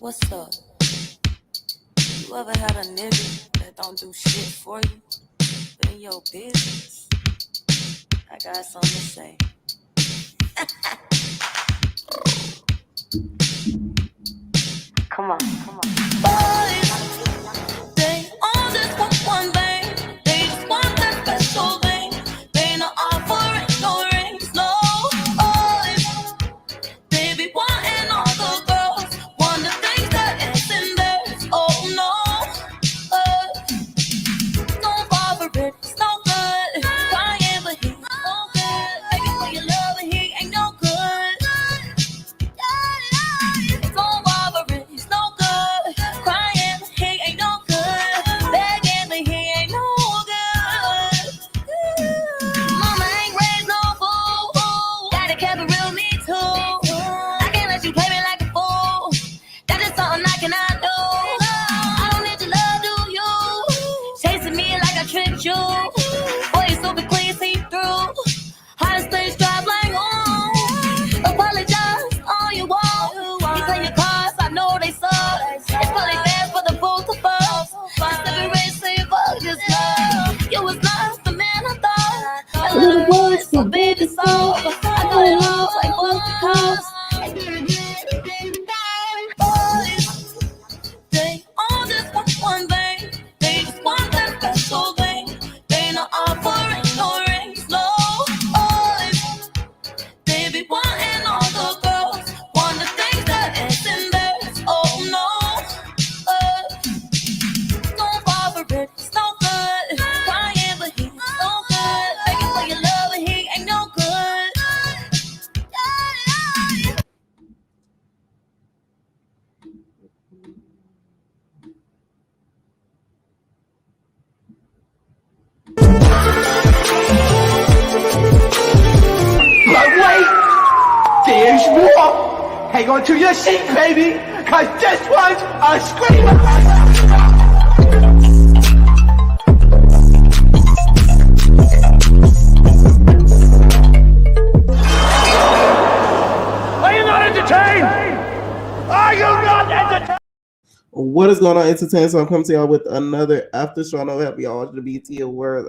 What's up? You ever had a nigga that don't do shit for you, but in your business? I got something to say. Come on. Boys, they all just want one thing. They just want that special thing. They not offering no rings, no. Boys, they be wanting all the girls, want the things that is in theirs. Oh no, don't bother it, it's no good. Crying but he's no good. Begging for your love and he ain't no good. Don't bother it, he's no good. Crying but he ain't no good. Begging but he ain't no good. Mama ain't raised no fool. Gotta keep it real, me too. I can't let you play me like a fool. That is something I cannot do. I don't need your love, do you? Chasing me like I tricked you. Boy, you stupid, clean, see through. Hottest things drive like apologize all you want. You play your cards, I know they suck. It's probably bad for the both of us. Just every race, say fuck this love. You was not the man I thought. A little boy, so baby, so I know they love like fuck the cost. Boys, they all just want one thing. They just want that special thing. They not offering no rings, no. Boys, they be wanting all the girls, want the things that is in theirs. Oh no, don't bother it, it's no good. Crying but he's no good. Begging for your love and he ain't no good. But wait, there's more. Hang on to your seat, baby, cause this one's a screamer. Are you not entertained? Are you not entertained? What is going on, entertainment? So I'm coming to y'all with another after show. I know that y'all watching the BT Awards.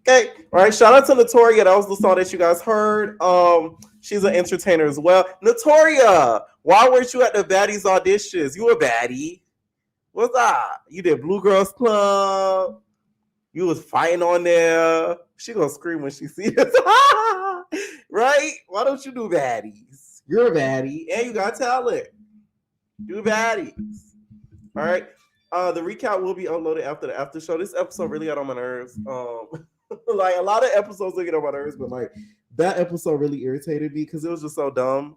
Okay, all right. Shout out to Notoria. That was the song that you guys heard. She's an entertainer as well. Notoria, why weren't you at the Baddies auditions? You a baddie. What's up? You did Blue Girls Club. You was fighting on there. She gonna scream when she sees us. Right? Why don't you do baddies? You're a baddie and you got talent. Do baddies. All right. The recap will be uploaded after the after show. This episode really got on my nerves. Like a lot of episodes will get on my nerves, but like that episode really irritated me because it was just so dumb.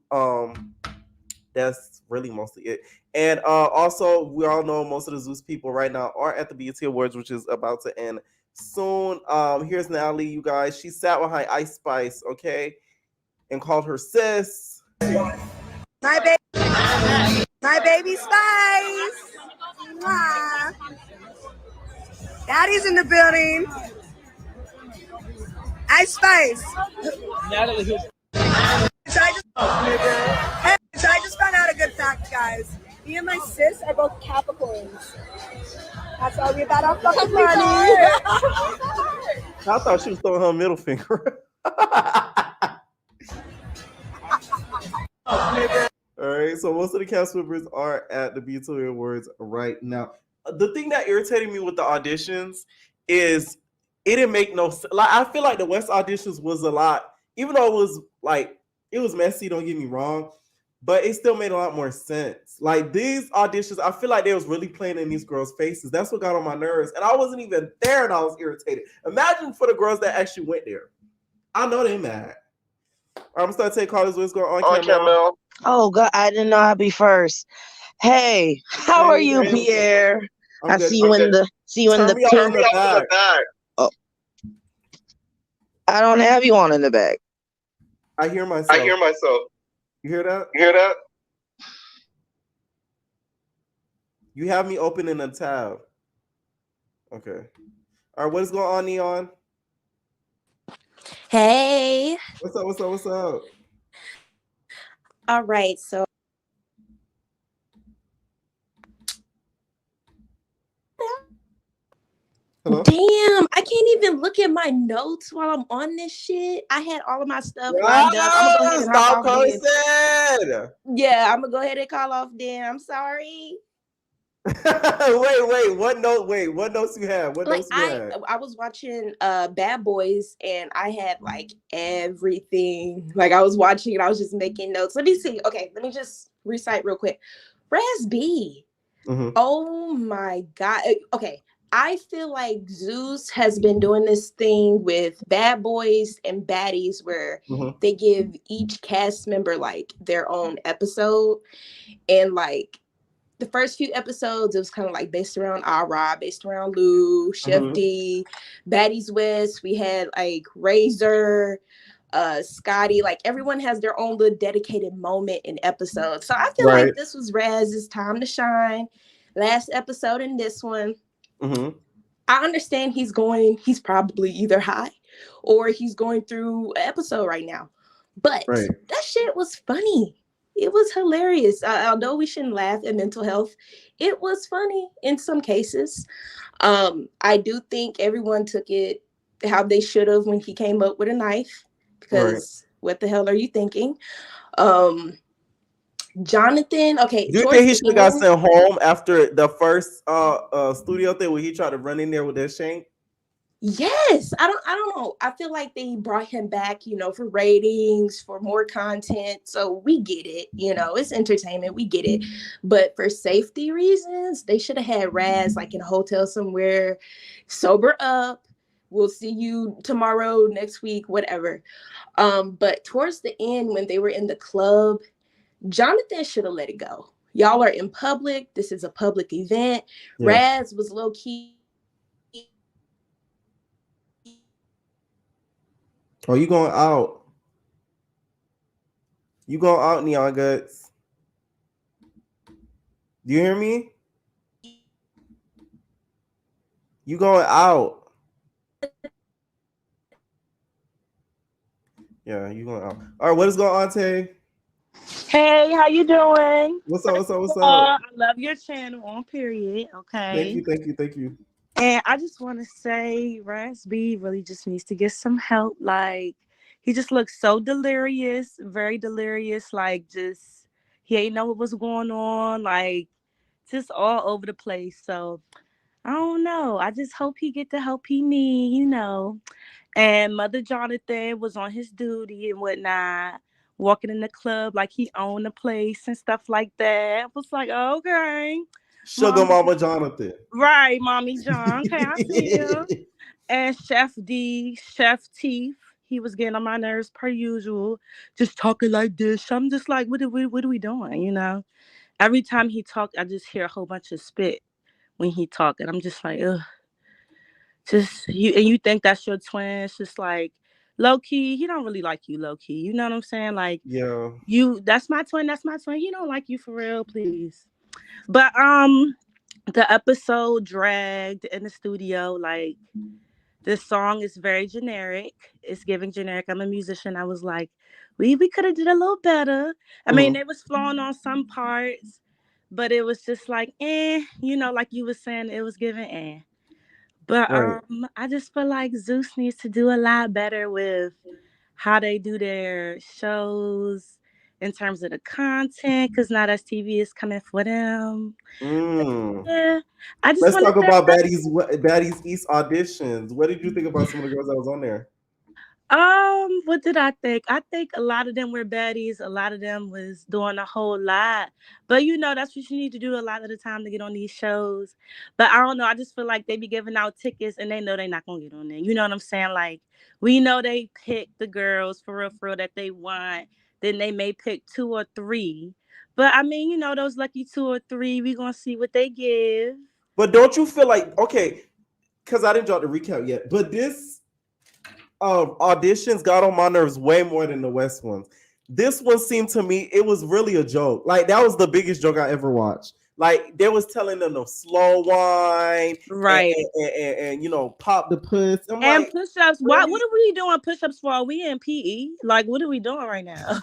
That's really mostly it. And also, we all know most of the Zeus people right now are at the BET Awards, which is about to end soon. Here's Natalie, you guys. She sat behind Ice Spice, okay, and called her sis. My baby Spice. Mwah. Daddy's in the building. Ice Spice. Natalie, So I just found out a good fact, guys. Me and my sis are both Capricorns. That's why we got our fucking money. I thought she was throwing her middle finger. All right, so most of the cast members are at the BET Awards right now. The thing that irritated me with the auditions is it didn't make no sense. Like, I feel like the West auditions was a lot, even though it was messy, don't get me wrong, but it still made a lot more sense. Like these auditions, I feel like they was really playing in these girls' faces. That's what got on my nerves. And I wasn't even there and I was irritated. Imagine for the girls that actually went there. I know they mad. All right, I'm gonna start taking callers. What's going on, Camille? Oh God, I didn't know I'd be first. Hey, how are you, Pierre? I see you in the back. Oh, I don't have you on in the back. I hear myself. You hear that? You have me open in a tab. Okay. All right, what is going on, Neon? Hey. What's up? All right, so Hello? Damn, I can't even look at my notes while I'm on this shit. I had all of my stuff lined up. I'm gonna go ahead and hop Stop off then. cursing. Yeah, I'm gonna go ahead and call off then. I'm sorry. wait, what note? Wait, what notes you have? What Like notes you had? I was watching Bad Boys and I had like everything. Like I was watching and I was just making notes. Let me see. Okay, let me just recite real quick. Raz B. Mm-hmm. Oh my God. Okay. I feel like Zeus has been doing this thing with Bad Boys and Baddies where they give each cast member like their own episode. And like the first few episodes, it was kind of like based around Ara, based around Lou, Chef D, Baddies West. We had like Razor, Scotty. Like everyone has their own little dedicated moment in episodes. So I feel like this was Raz's time to shine. Last episode in this one. I understand he's probably either high or he's going through an episode right now. But that shit was funny. It was hilarious. Although we shouldn't laugh at mental health, it was funny in some cases. I do think everyone took it how they should have when he came up with a knife. Because what the hell are you thinking? Jonathan, okay. Do you think he should have got sent home after the first studio thing where he tried to run in there with that shank? Yes, I don't know. I feel like they brought him back, for ratings, for more content. So we get it, it's entertainment. We get it. But for safety reasons, they should have had Raz like in a hotel somewhere, sober up. We'll see you tomorrow, next week, whatever. But towards the end, when they were in the club, Jonathan should have let it go. Y'all are in public. This is a public event. Yeah. Raz was low key. Oh, you going out? You going out, Neon Guts? Do you hear me? You going out? Yeah, you going out. All right, what is going on, Tay? Hey, how you doing? What's up? I love your channel on period. Okay. Thank you. And I just want to say Raz B really just needs to get some help. Like, he just looks so delirious, very delirious. Like, just, he ain't know what was going on. Like, just all over the place. So, I don't know. I just hope he get the help he need, And Mother Jonathan was on his duty and whatnot, walking in the club like he owned the place and stuff like that. I was like, okay. Sugar Mama Jonathan. Right, Mommy John. Okay, I see you. And Chef D, Chef Teeth, he was getting on my nerves per usual, just talking like this. I'm just like, what are we doing, Every time he talked, I just hear a whole bunch of spit when he talked. And I'm just like, ugh. Just, you think that's your twin. It's just like, low-key, he don't really like you, low-key. You know what I'm saying? Like, yeah, that's my twin. He don't like you for real, please. But the episode dragged in the studio. Like, this song is very generic. It's giving generic. I'm a musician. I was like, we could have did a little better. I mean, it was flowing on some parts, but it was just like, like you were saying, it was giving But I just feel like Zeus needs to do a lot better with how they do their shows in terms of the content, because now that TV is coming for them. Yeah, let's talk about Baddies East auditions. What did you think about some of the girls that was on there? What did I think? I think a lot of them were baddies. A lot of them was doing a whole lot. But that's what you need to do a lot of the time to get on these shows. But I don't know. I just feel like they be giving out tickets and they know they're not gonna get on there. You know what I'm saying? Like, we know they pick the girls for real that they want. Then they may pick 2 or 3. But I mean, those lucky 2 or 3, we gonna see what they give. But don't you feel like, okay, because I didn't drop the recap yet, but this auditions got on my nerves way more than the West ones. This one seemed to me, it was really a joke. Like, that was the biggest joke I ever watched. Like, they was telling them to slow wine, right, and pop the puss. And like, push-ups. What are we doing push-ups for? Are we in PE? Like, what are we doing right now?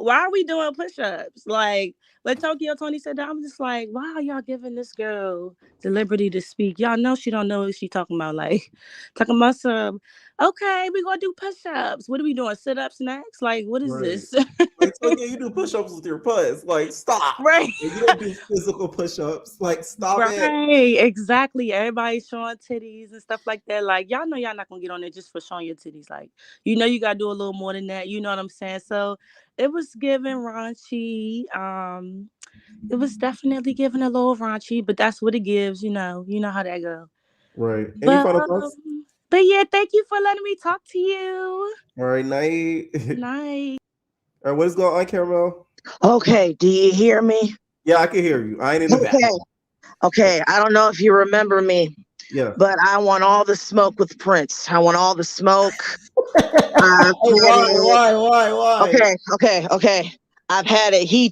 why are we doing push-ups? Like, when Tokyo Tony said that, I'm just like, why are y'all giving this girl the liberty to speak? Y'all know she don't know what she talking about. Like, talking about some, okay, we gonna do push-ups. What are we doing? Sit-ups next? Like, what is this? Like, Tokyo, you do push-ups with your putts. Like, stop. Right. Like, you don't do physical push-ups. Like, stop it. Right, exactly. Everybody showing titties and stuff like that. Like, y'all know y'all not gonna get on there just for showing your titties. Like, you know you gotta do a little more than that. You know what I'm saying? So it was giving raunchy. It was definitely giving a little raunchy, but that's what it gives, you know. You know how that go. Right. Any final thoughts? But yeah, thank you for letting me talk to you. All right, night. Night. All right, what is going on, Caramel? Okay, do you hear me? Yeah, I can hear you. I ain't in the back. Okay, I don't know if you remember me. Yeah. But I want all the smoke with Prince. I want all the smoke. Why? Okay. I've had it. He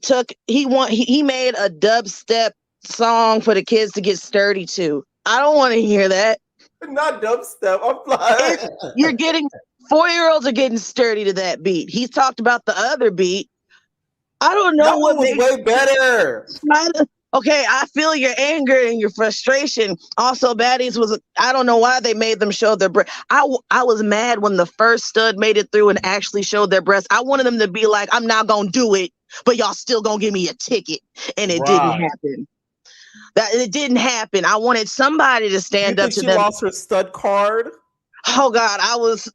made a dubstep song for the kids to get sturdy to. I don't want to hear that. Not dubstep. I'm like, you're getting 4-year-olds are getting sturdy to that beat. He talked about the other beat. I don't know that what one was way better. Okay, I feel your anger and your frustration. Also, Baddies I don't know why they made them show their breast. I was mad when the first stud made it through and actually showed their breast. I wanted them to be like, I'm not going to do it, but y'all still going to give me a ticket. And it didn't happen. It didn't happen. I wanted somebody to stand up to them. She lost her stud card? Oh, God, I was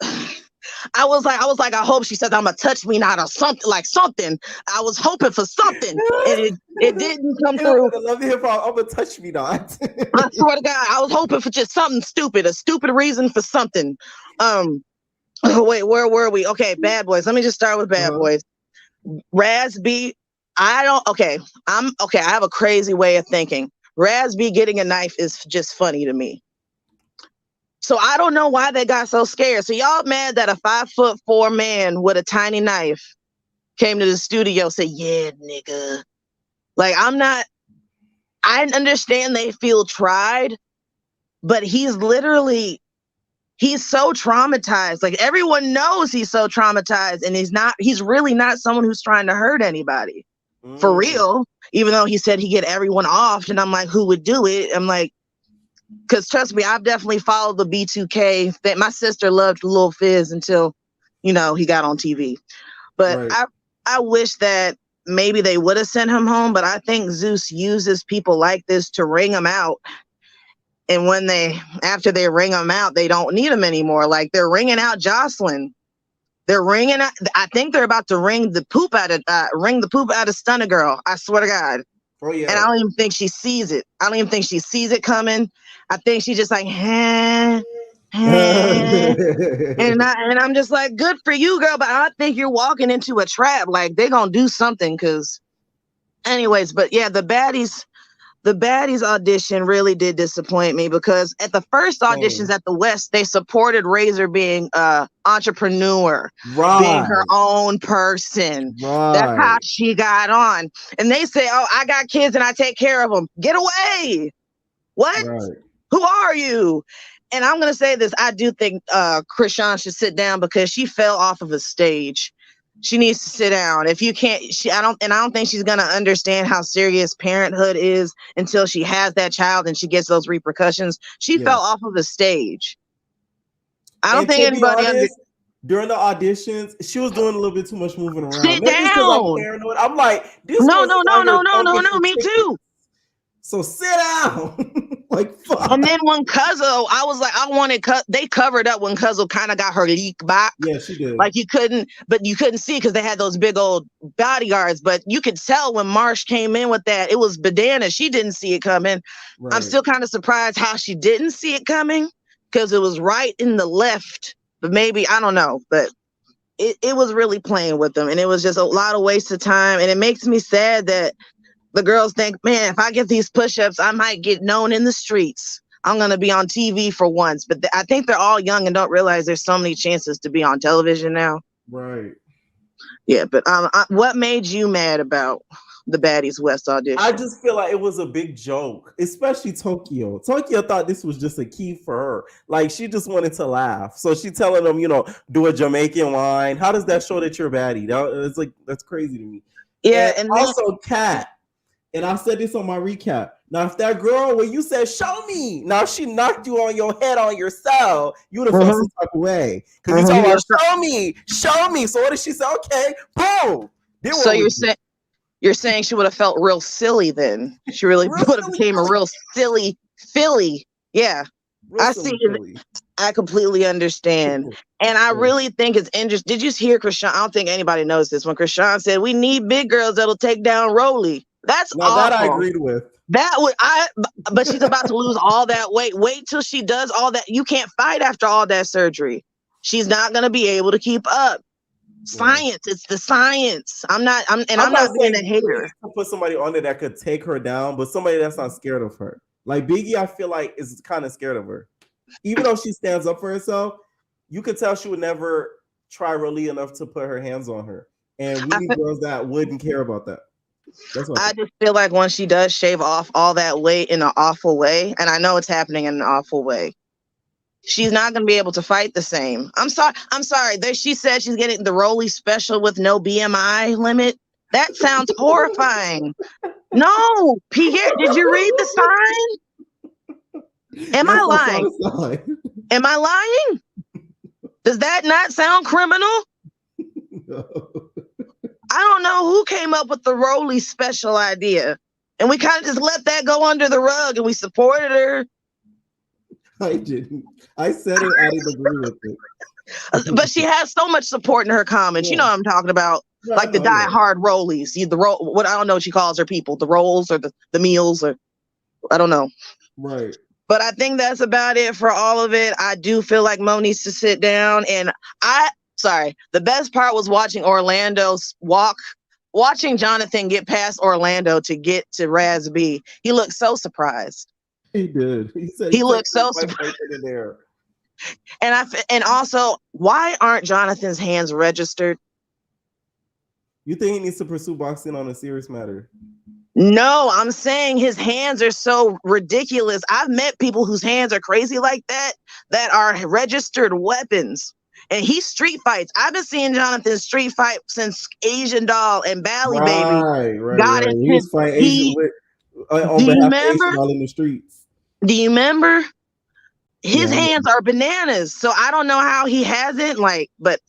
like, I hope she said, I'm gonna touch me not or something. I was hoping for something, and it didn't come through. I love the hip hop. I'm gonna touch me not. I swear to God, I was hoping for just something stupid, a stupid reason for something. Wait, where were we? Okay, Bad Boys. Let me just start with Bad Boys. Raz B. I have a crazy way of thinking. Raz B getting a knife is just funny to me. So I don't know why they got so scared. So y'all mad that a 5'4" man with a tiny knife came to the studio, said, yeah, nigga. Like, I understand they feel tried, but he's so traumatized. Like, everyone knows he's so traumatized, and he's really not someone who's trying to hurt anybody. For real. Even though he said he'd get everyone off, and I'm like, who would do it? I'm like, because trust me, I've definitely followed the B2K. That my sister loved Lil Fizz until, he got on TV. But I wish that maybe they would have sent him home. But I think Zeus uses people like this to ring them out. And after they ring them out, they don't need them anymore. Like, they're ringing out Jocelyn. They're ringing out. I think they're about to ring the poop out of Stunner Girl. I swear to God. Oh, yeah. And I don't even think she sees it. I don't even think she sees it coming. I think she's just like, and I'm just like, good for you, girl. But I think you're walking into a trap. Like, they're going to do something. Anyways, but yeah, the Baddies audition really did disappoint me, because at the first auditions at the West, they supported Razor being entrepreneur, being her own person. That's how she got on. And they say, oh, I got kids and I take care of them. Get away. What? Who are you? And I'm going to say this. I do think Krishan should sit down, because she fell off of a stage. She needs to sit down. If you can't, I don't think she's going to understand how serious parenthood is until she has that child and she gets those repercussions. She fell off of the stage. I don't think anybody during the auditions, she was doing a little bit too much moving around. Sit down. I'm like, no, me too. So sit down. Like, fuck. And then when Cuzzo, I was like, they covered up when Cuzzo kind of got her leak back. Yeah, she did. Like, you couldn't see because they had those big old bodyguards, but you could tell when Marsh came in with that, it was bananas. She didn't see it coming. I'm still kind of surprised how she didn't see it coming, because it was right in the left, but maybe, I don't know, but it was really playing with them, and it was just a lot of waste of time. And it makes me sad that the girls think, man, if I get these push-ups, I might get known in the streets. I'm going to be on TV for once. But I think they're all young and don't realize there's so many chances to be on television now. Right. Yeah, but what made you mad about the Baddies West audition. I just feel like it was a big joke, especially Tokyo. Tokyo thought this was just a key for her. Like she just wanted to laugh. So she telling them, do a Jamaican wine. How does that show that you're a baddie? It's like that's crazy to me. Yeah, and also Kat. And I said this on my recap. Now, if that girl, when you said, show me, now if she knocked you on your head on your cell, you would have felt some type of way. Because you talking about, show me. So what did she say? Okay, boom. So you're saying she would have felt real silly then. She really would have became a real silly Philly. Yeah. I see. I completely understand. And I really think it's interesting. Did you hear Krishan? I don't think anybody knows this. When Krishan said, we need big girls that'll take down Rolly. That's awful. That I agreed with. But she's about to lose all that weight. Wait till she does all that. You can't fight after all that surgery. She's not going to be able to keep up. Science. It's the science. I'm not being a hater. To put somebody on there that could take her down, but somebody that's not scared of her. Like Biggie, I feel like is kind of scared of her. Even though she stands up for herself, you could tell she would never try really enough to put her hands on her. And we need girls that wouldn't care about that. I just feel like once she does shave off all that weight in an awful way, and I know it's happening in an awful way, she's not going to be able to fight the same. I'm sorry. She said she's getting the Rolly special with no BMI limit. That sounds horrifying. No, Pierre, did you read the sign? Am I lying? Am I lying? Does that not sound criminal? No. I don't know who came up with the Rolly special idea. And we kind of just let that go under the rug and we supported her. I didn't. I said it. I didn't agree with it. But she has so much support in her comments. Yeah. You know what I'm talking about? Yeah, like the die-hard Rollies. What I don't know what she calls her people. The rolls or the meals or I don't know. Right. But I think that's about it for all of it. I do feel like Mo needs to sit down. And the best part was watching watching Jonathan get past Orlando to get to Raz B. He looked so surprised. He did. He looked so surprised. And also, why aren't Jonathan's hands registered? You think he needs to pursue boxing on a serious matter? No, I'm saying his hands are so ridiculous. I've met people whose hands are crazy like that are registered weapons. And he street fights. I've been seeing Jonathan street fight since Asian Doll and Bally Baby. Right. He was fighting Asian on behalf of Asian Doll in the streets. Do you remember? His hands are bananas. So I don't know how he hasn't, but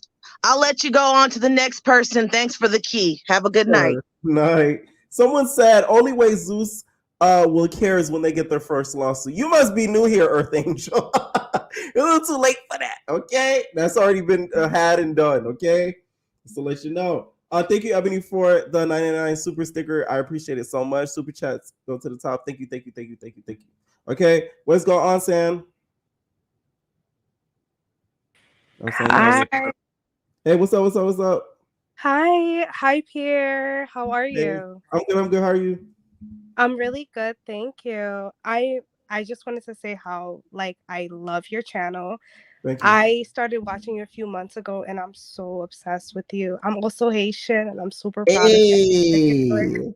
I'll let you go on to the next person. Thanks for the key. Have a good night. Night. Someone said only way Zeus will care is when they get their first lawsuit. You must be new here, Earth Angel. You're a little too late for that, okay? That's already been had and done, okay? Just to let you know. Thank you, Ebony, for the 99 super sticker. I appreciate it so much. Super chats go to the top. Thank you. Okay, what's going on, Sam? Hi. Hey, what's up? Hi, Pierre. How are you? I'm good. How are you? I'm really good, thank you. I just wanted to say how I love your channel. Thank you. I started watching you a few months ago, and I'm so obsessed with you. I'm also Haitian, and I'm super proud of you.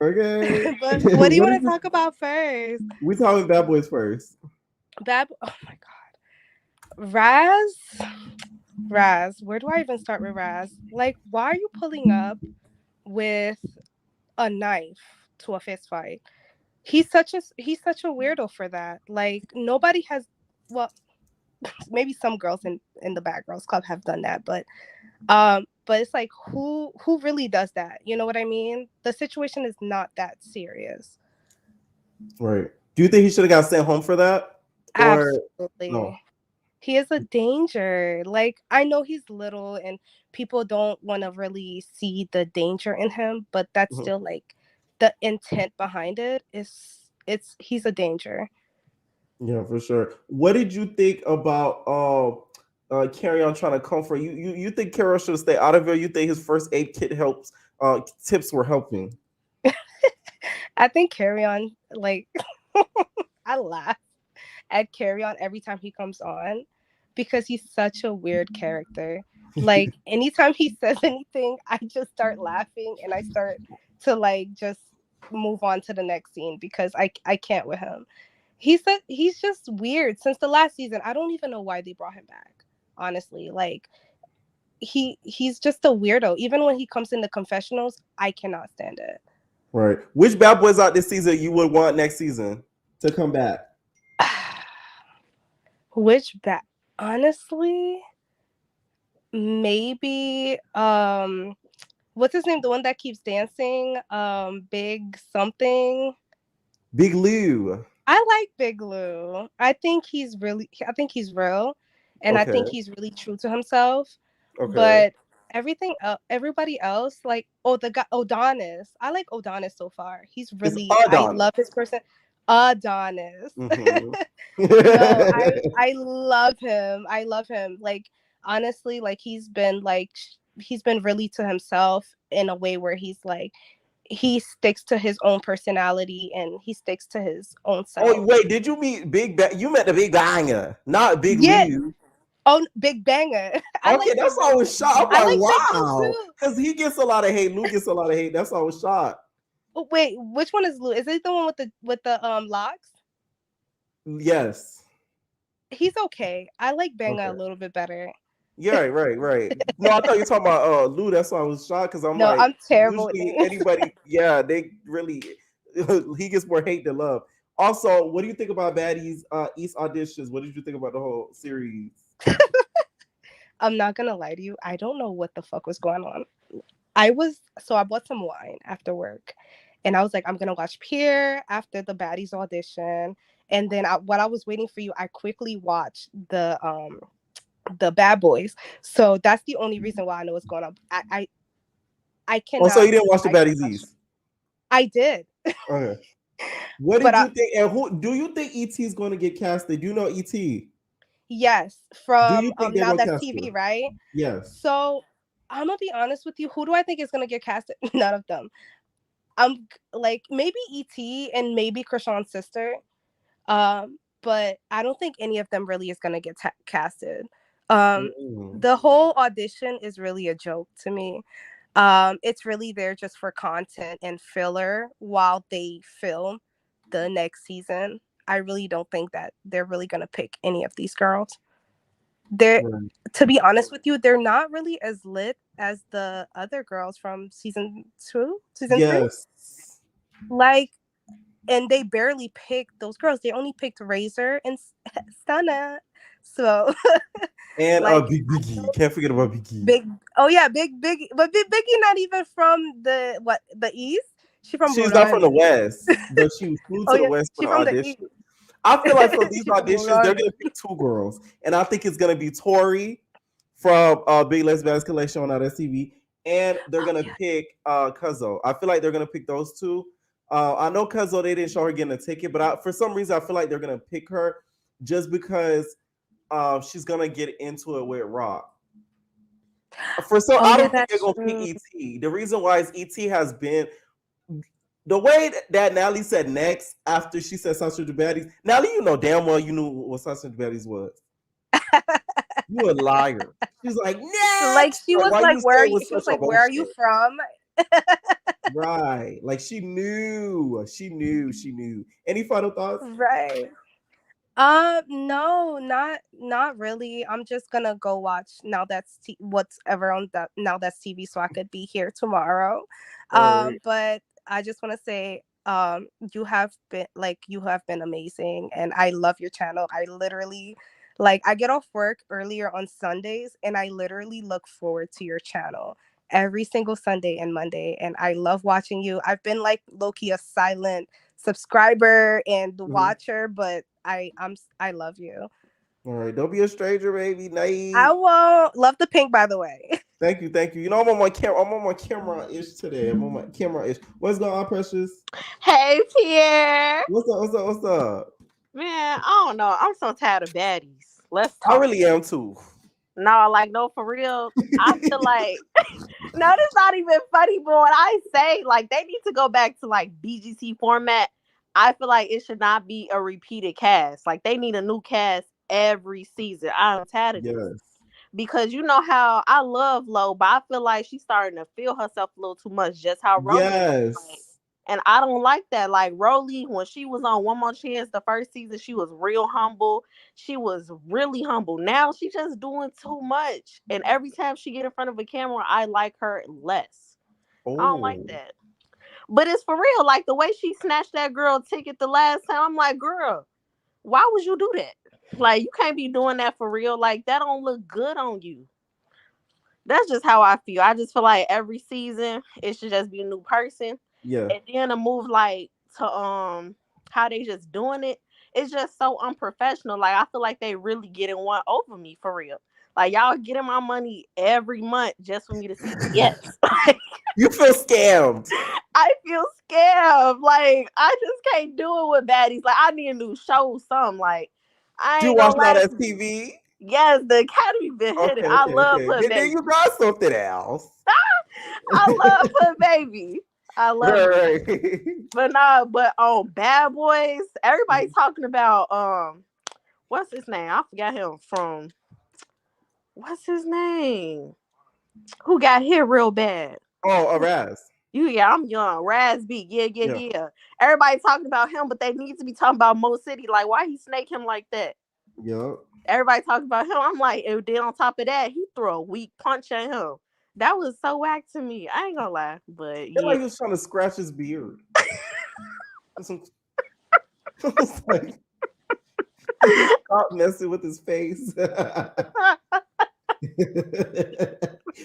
Okay. But what do you want to talk about first? We talking Bad Boys first. Oh my God. Raz, where do I even start with Raz? Why are you pulling up with a knife to a fist fight? He's such a weirdo for that. Nobody has, well, maybe some girls in the Bad Girls Club have done that, but it's who really does that? You know what I mean? The situation is not that serious. Right. Do you think he should have got sent home for that? Absolutely. No. He is a danger. I know he's little and people don't want to really see the danger in him, but that's still the intent behind it he's a danger. Yeah, for sure. What did you think about Carry On trying to comfort you? You think Carol should stay out of it? You think his first aid kit tips were helping? I think Carry On, I laugh at Carry On every time he comes on because he's such a weird character. Like anytime he says anything, I just start laughing and I start to like just move on to the next scene because I can't with him. He's just weird since the last season. I don't even know why they brought him back. Honestly, like he's just a weirdo. Even when he comes in the confessionals, I cannot stand it. Right. Which bad boys out this season you would want next season to come back? Which bad? Honestly, maybe what's his name? The one that keeps dancing? Big something. Big Lou. I like Big Lou. I think he's real, and I Okay. think he's really true to himself. Okay. But everybody else, like the guy Adonis. I like Adonis so far. He's really I love his person. Adonis. Mhm. No, I love him. I love him. Like honestly, like he's been really to himself in a way where he's like he sticks to his own personality and he sticks to his own self. Oh wait, did you meet you met the Big Banger, not Big Yeah. Lou. Oh, Big Banger. Okay, that's why I was shocked. I'm like, Big Lou wow, too. because he gets a lot of hate. Lou gets a lot of hate. That's why I was shocked. Oh, wait, which one is Lou? Is it the one with the locks? Yes. He's okay. I like Banger Okay. a little bit better. Yeah, right. No, I thought you were talking about Lou. That's why I was shocked because No, I'm terrible at usually names. anybody, yeah, they really he gets more hate than love. Also, what do you think about Baddies East auditions? What did you think about the whole series? I'm not gonna lie to you. I don't know what the fuck was going on. I bought some wine after work, and I was like, I'm gonna watch Pierre after the Baddies audition, and then while I was waiting for you, I quickly watched the Bad Boys. So that's the only reason why I know what's going on. I cannot. Oh, so you didn't watch the Baddies East? I did. Okay. What did you think? And who do you think ET is going to get casted? Do you know ET? Yes, Do from you think they're Now gonna That's cast TV, her? right? Yes. So I'm gonna be honest with you. Who do I think is gonna get casted? None of them. I'm like maybe ET and maybe Krishan's sister. But I don't think any of them really is gonna get casted. The whole audition is really a joke to me. It's really there just for content and filler while they film the next season. I really don't think that they're really gonna pick any of these girls. To be honest with you, they're not really as lit as the other girls from season 3. Like, and they barely picked those girls. They only picked Razor and Stunna. So and like, Big Biggie. Can't forget about Biggie. Big Biggie. But Big Biggie not even from the East. She's not from the West, but she flew to the West for the audition. I feel like for these auditions, they're gonna pick 2 girls, and I think it's gonna be Tori from Big Les Bass Collection on Now That's TV, and they're gonna pick Cuzzo. I feel like they're gonna pick those 2. I know Cuzzo, they didn't show her getting a ticket, but for some reason I feel like they're gonna pick her just because she's gonna get into it with Rock. I don't think they're gonna pick ET. The reason why is ET has been the way that Natalie said next after she said Sasha the Baddies. Natalie, you know damn well you knew what Sasha the Baddies was. You a liar. She's like, next. Like she was like, where are you? She was like, where are you from? Right. Like she knew. Any final thoughts? Right. No, not really. I'm just gonna go watch Now That's whatever on that Now That's TV so I could be here tomorrow. But I just want to say you have been amazing and I love your channel. I literally I get off work earlier on Sundays and I literally look forward to your channel every single Sunday and Monday, and I love watching you. I've been low-key a silent subscriber and watcher, but I love you. All right, don't be a stranger, baby. Naive. I won't. Love the pink, by the way. Thank you. You know I'm on my camera-ish today. I'm on my camera-ish. What's going on, Precious? Hey, Pierre. What's up? Man, I don't know. I'm so tired of baddies. Let's talk. I really am too. No, for real. I feel like no, that's not even funny, boy. I say they need to go back to BGC format. I feel like it should not be a repeated cast. They need a new cast every season. I'm tired of this. because you know how I love Lo, but I feel like she's starting to feel herself a little too much, just how Rolly is. Like, Yes. and I don't like that. Like Rolly, when she was on One More Chance the first season, she was real humble. She was really humble. Now she's just doing too much. And every time she get in front of a camera, I like her less. I don't like Oh. that. But it's for real. Like the way she snatched that girl ticket the last time, I'm like, girl, why would you do that? Like you can't be doing that for real. Like that don't look good on you. That's just how I feel. I just feel like every season it should just be a new person. Yeah. And then a move like to how they just doing it, it's just so unprofessional. Like I feel like they really getting one over me for real. Like y'all getting my money every month just for me to see yes. You feel scammed. I feel scared. Like I just can't do it with baddies. Like I need a new show, something. Like I Do you ain't watch gonna all lie. that TV? Yes, the Academy been hitting. Okay, I okay, love okay. Put Then Baby. you got something else. I love Put Baby. I love it. Right. But nah, but on Bad Boys, everybody's talking about what's his name? I forgot him from what's his name? Who got hit real bad? Oh, Araz. Yeah, I'm young. Razby, yeah. Yeah. Everybody talking about him, but they need to be talking about Mo City. Like, why he snake him like that? Yep. Everybody talking about him. I'm like, and then on top of that, he threw a weak punch at him. That was so whack to me. I ain't gonna lie, but It's yeah. like he was trying to scratch his beard. I was like, stop messing with his face.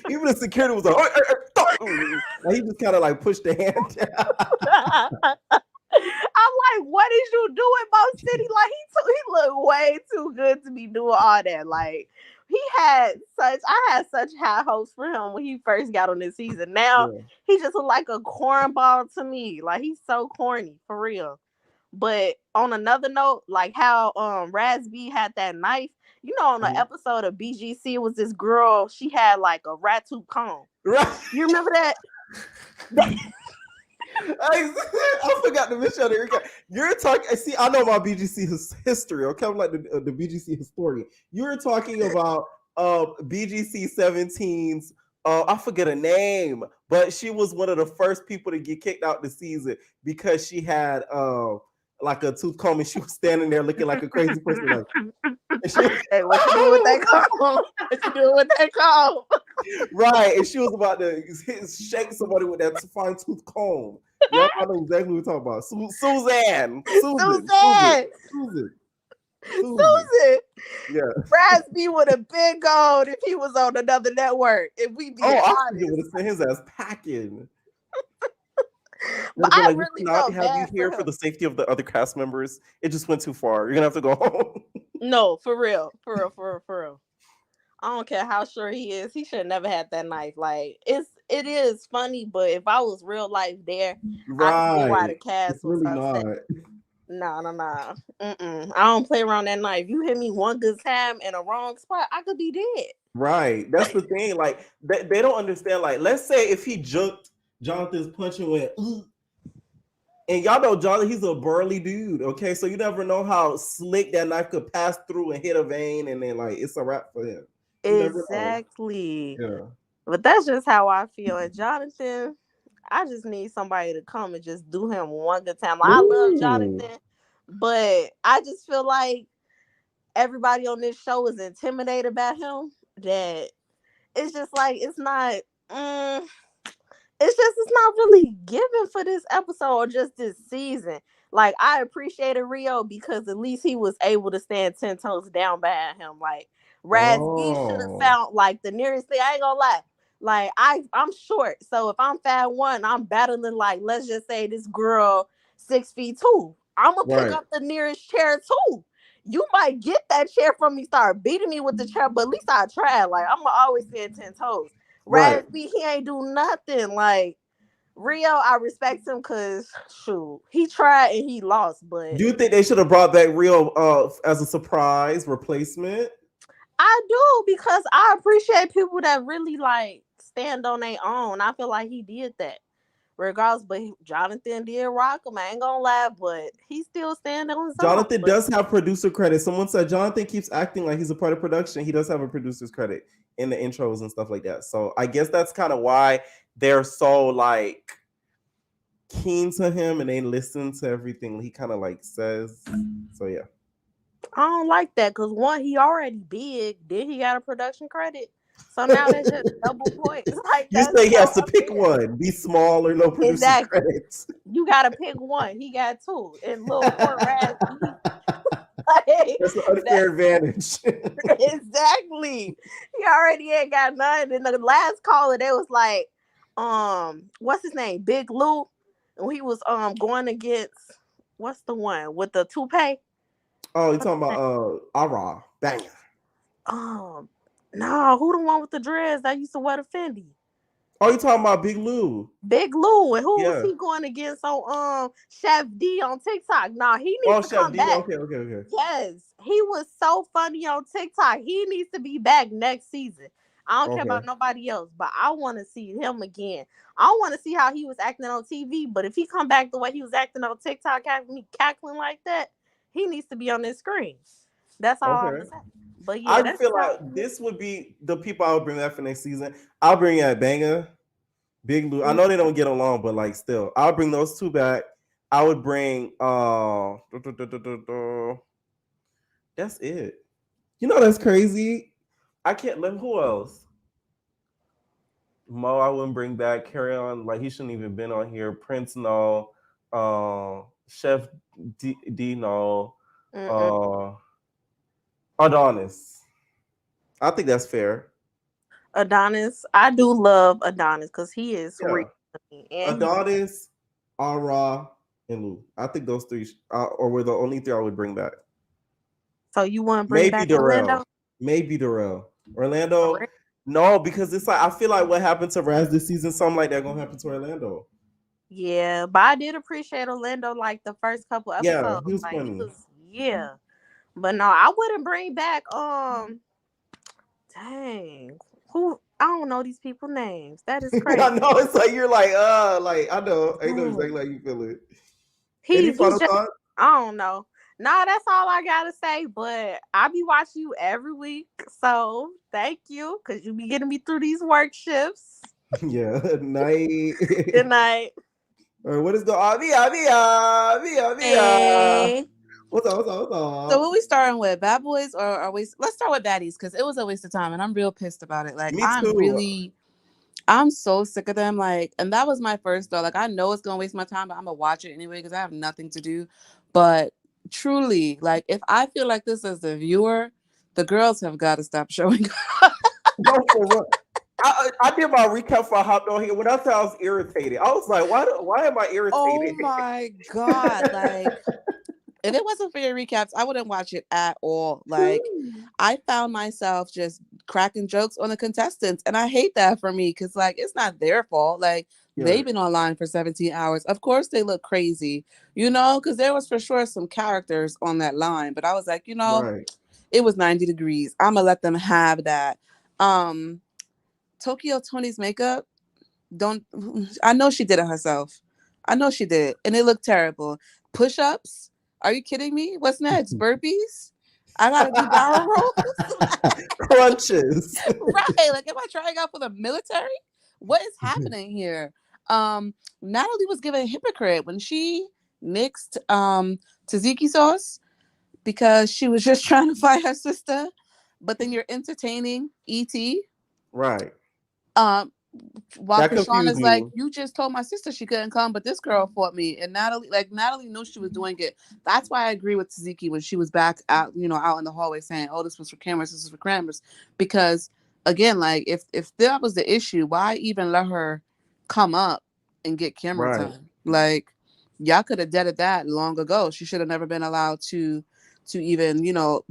Even the security was like, like he just kind of like pushed the hand down. I'm like, what did you do in Mo City? Like he looked way too good to be doing all that. Like I had such high hopes for him when he first got on this season. Now he just looked like a cornball to me. Like he's so corny for real. But on another note, like how Razby had that knife, you know, on the episode of BGC, it was this girl, she had like a rat tooth comb. Right. You remember that? I forgot to mention that. You're talking. See, I know my BGC history. Okay, I'm like the BGC historian. You're talking about BGC 17's. I forget her name, but she was one of the first people to get kicked out the season because she had like a tooth comb and she was standing there looking like a crazy person. Like, hey, what you doing with that comb? What you doing with that comb? Right, and she was about to shake somebody with that fine tooth comb. Yeah, I know exactly what we're talking about. Susan. Yeah. Razby would have been gone if he was on another network. If we be honest. I would have sent his ass packing. But I like, really not felt have bad you here for the safety of the other cast members. It just went too far. You're gonna have to go home. No, for real. I don't care how sure he is. He should have never had that knife. Like it is funny, but if I was real life there, right. I can see why the cast it's was really upset. not. No. I don't play around that knife. You hit me one good time in a wrong spot, I could be dead. Right. That's the thing. Like they don't understand. Like, let's say if he jumped Jonathan's punch and went, and y'all know Jonathan, he's a burly dude. Okay, so you never know how slick that knife could pass through and hit a vein, and then like it's a wrap for him. Exactly. Yeah. But that's just how I feel. And Jonathan, I just need somebody to come and just do him one good time. Like, I love Jonathan, but I just feel like everybody on this show is intimidated by him. That it's just like it's not. It's not really given for this episode or just this season. Like I appreciated Rio because at least he was able to stand 10 toes down behind him. Like Razby should have found like the nearest thing. I ain't gonna lie. Like I'm short, so if I'm 5'1", I'm battling like let's just say this girl 6'2". I'm gonna pick up the nearest chair too. You might get that chair from me, start beating me with the chair, but at least I tried. Like I'm gonna always stand 10 toes. Razby, he ain't do nothing. Like Rio, I respect him because shoot, he tried and he lost. But do you think they should have brought back Rio as a surprise replacement? I do, because I appreciate people that really like stand on their own. I feel like he did that. regardless. But Jonathan did rock him. I ain't gonna lie, but he's still standing on his own. Jonathan does have producer credit. Someone said Jonathan keeps acting like he's a part of production. He does have a producer's credit in the intros and stuff like that. So I guess that's kind of why they're so like keen to him and they listen to everything he kind of like says. So yeah. I don't like that because one, he already big. Then he got a production credit. So now that's just double points. Like You say he has to pick one, be small or no producer exactly. credits. You gotta pick one. He got two. And little poor Raz, like, that's an unfair advantage. Exactly. He already ain't got none. And the last caller, they was like, what's his name? Big Lou. And he was going against what's the one with the toupee? Oh, you talking about Ara Banger. No, who the one with the dreads that used to wear the Fendi? Oh, you talking about Big Lou? Big Lou, and who was he going against on Chef D on TikTok? No, he needs to come back. Okay. Yes, he was so funny on TikTok. He needs to be back next season. I don't care about nobody else, but I want to see him again. I don't want to see how he was acting on TV, but if he come back the way he was acting on TikTok, having me cackling like that, he needs to be on this screen. That's all I'm saying. But yeah, I feel like this would be the people I would bring back for next season. I'll bring Banger, Big Lou. I know they don't get along, but like still, I'll bring those two back. I would bring that's it. You know that's crazy. I can't let who else? Mo, I wouldn't bring back. Carry On, like he shouldn't even been on here. Prince, no. Chef D no. Adonis. I think that's fair. Adonis. I do love Adonis because he is real. Adonis, Ara, and Lou. I think those three or were the only three I would bring back. So you want to bring back Orlando? Maybe Darrell. Orlando. No, because it's like I feel like what happened to Raz this season, something like that gonna happen to Orlando. Yeah, but I did appreciate Orlando like the first couple episodes. Yeah, he was like, funny. But no, I wouldn't bring back dang. Who I don't know these people's names. That is crazy. I know it's like you're like I know exactly how you feel it. He's just, I don't know. No, that's all I gotta say. But I be watching you every week, so thank you because you be getting me through these work shifts. Yeah, night. Good night. All right, what is the Avia? Hey. What's up? So what we starting with? Bad Boys or are we? Let's start with Baddies because it was a waste of time and I'm real pissed about it. Like Me too. I'm so sick of them. Like, and that was my first thought. Like, I know it's gonna waste my time, but I'm gonna watch it anyway because I have nothing to do. But truly, like, if I feel like this as the viewer, the girls have got to stop showing up. I did my recap for I hopped on here. When I said I was irritated, I was like, why am I irritated? Oh my God. Like, if it wasn't for your recaps, I wouldn't watch it at all. Like, I found myself just cracking jokes on the contestants. And I hate that for me because, like, it's not their fault. Like, they've been online for 17 hours. Of course, they look crazy, you know, because there was for sure some characters on that line. But I was like, you know, it was 90 degrees. I'm going to let them have that. Tokyo Tony's makeup, I know she did it herself. I know she did. And it looked terrible. Push-ups? Are you kidding me? What's next? Burpees? I gotta do barrel rolls? Crunches. Right. Like, am I trying out for the military? What is happening here? Natalie was given a hypocrite when she nixed tzatziki sauce because she was just trying to fight her sister. But then you're entertaining E.T. Right. While Krishan is like, you just told my sister she couldn't come, but this girl fought me. And Natalie knew she was doing it. That's why I agree with Tzatziki when she was back out, out in the hallway saying, oh, this was for cameras, this is for cameras. Because again, like if that was the issue, why even let her come up and get camera time? Like, y'all could have deaded that long ago. She should have never been allowed to even,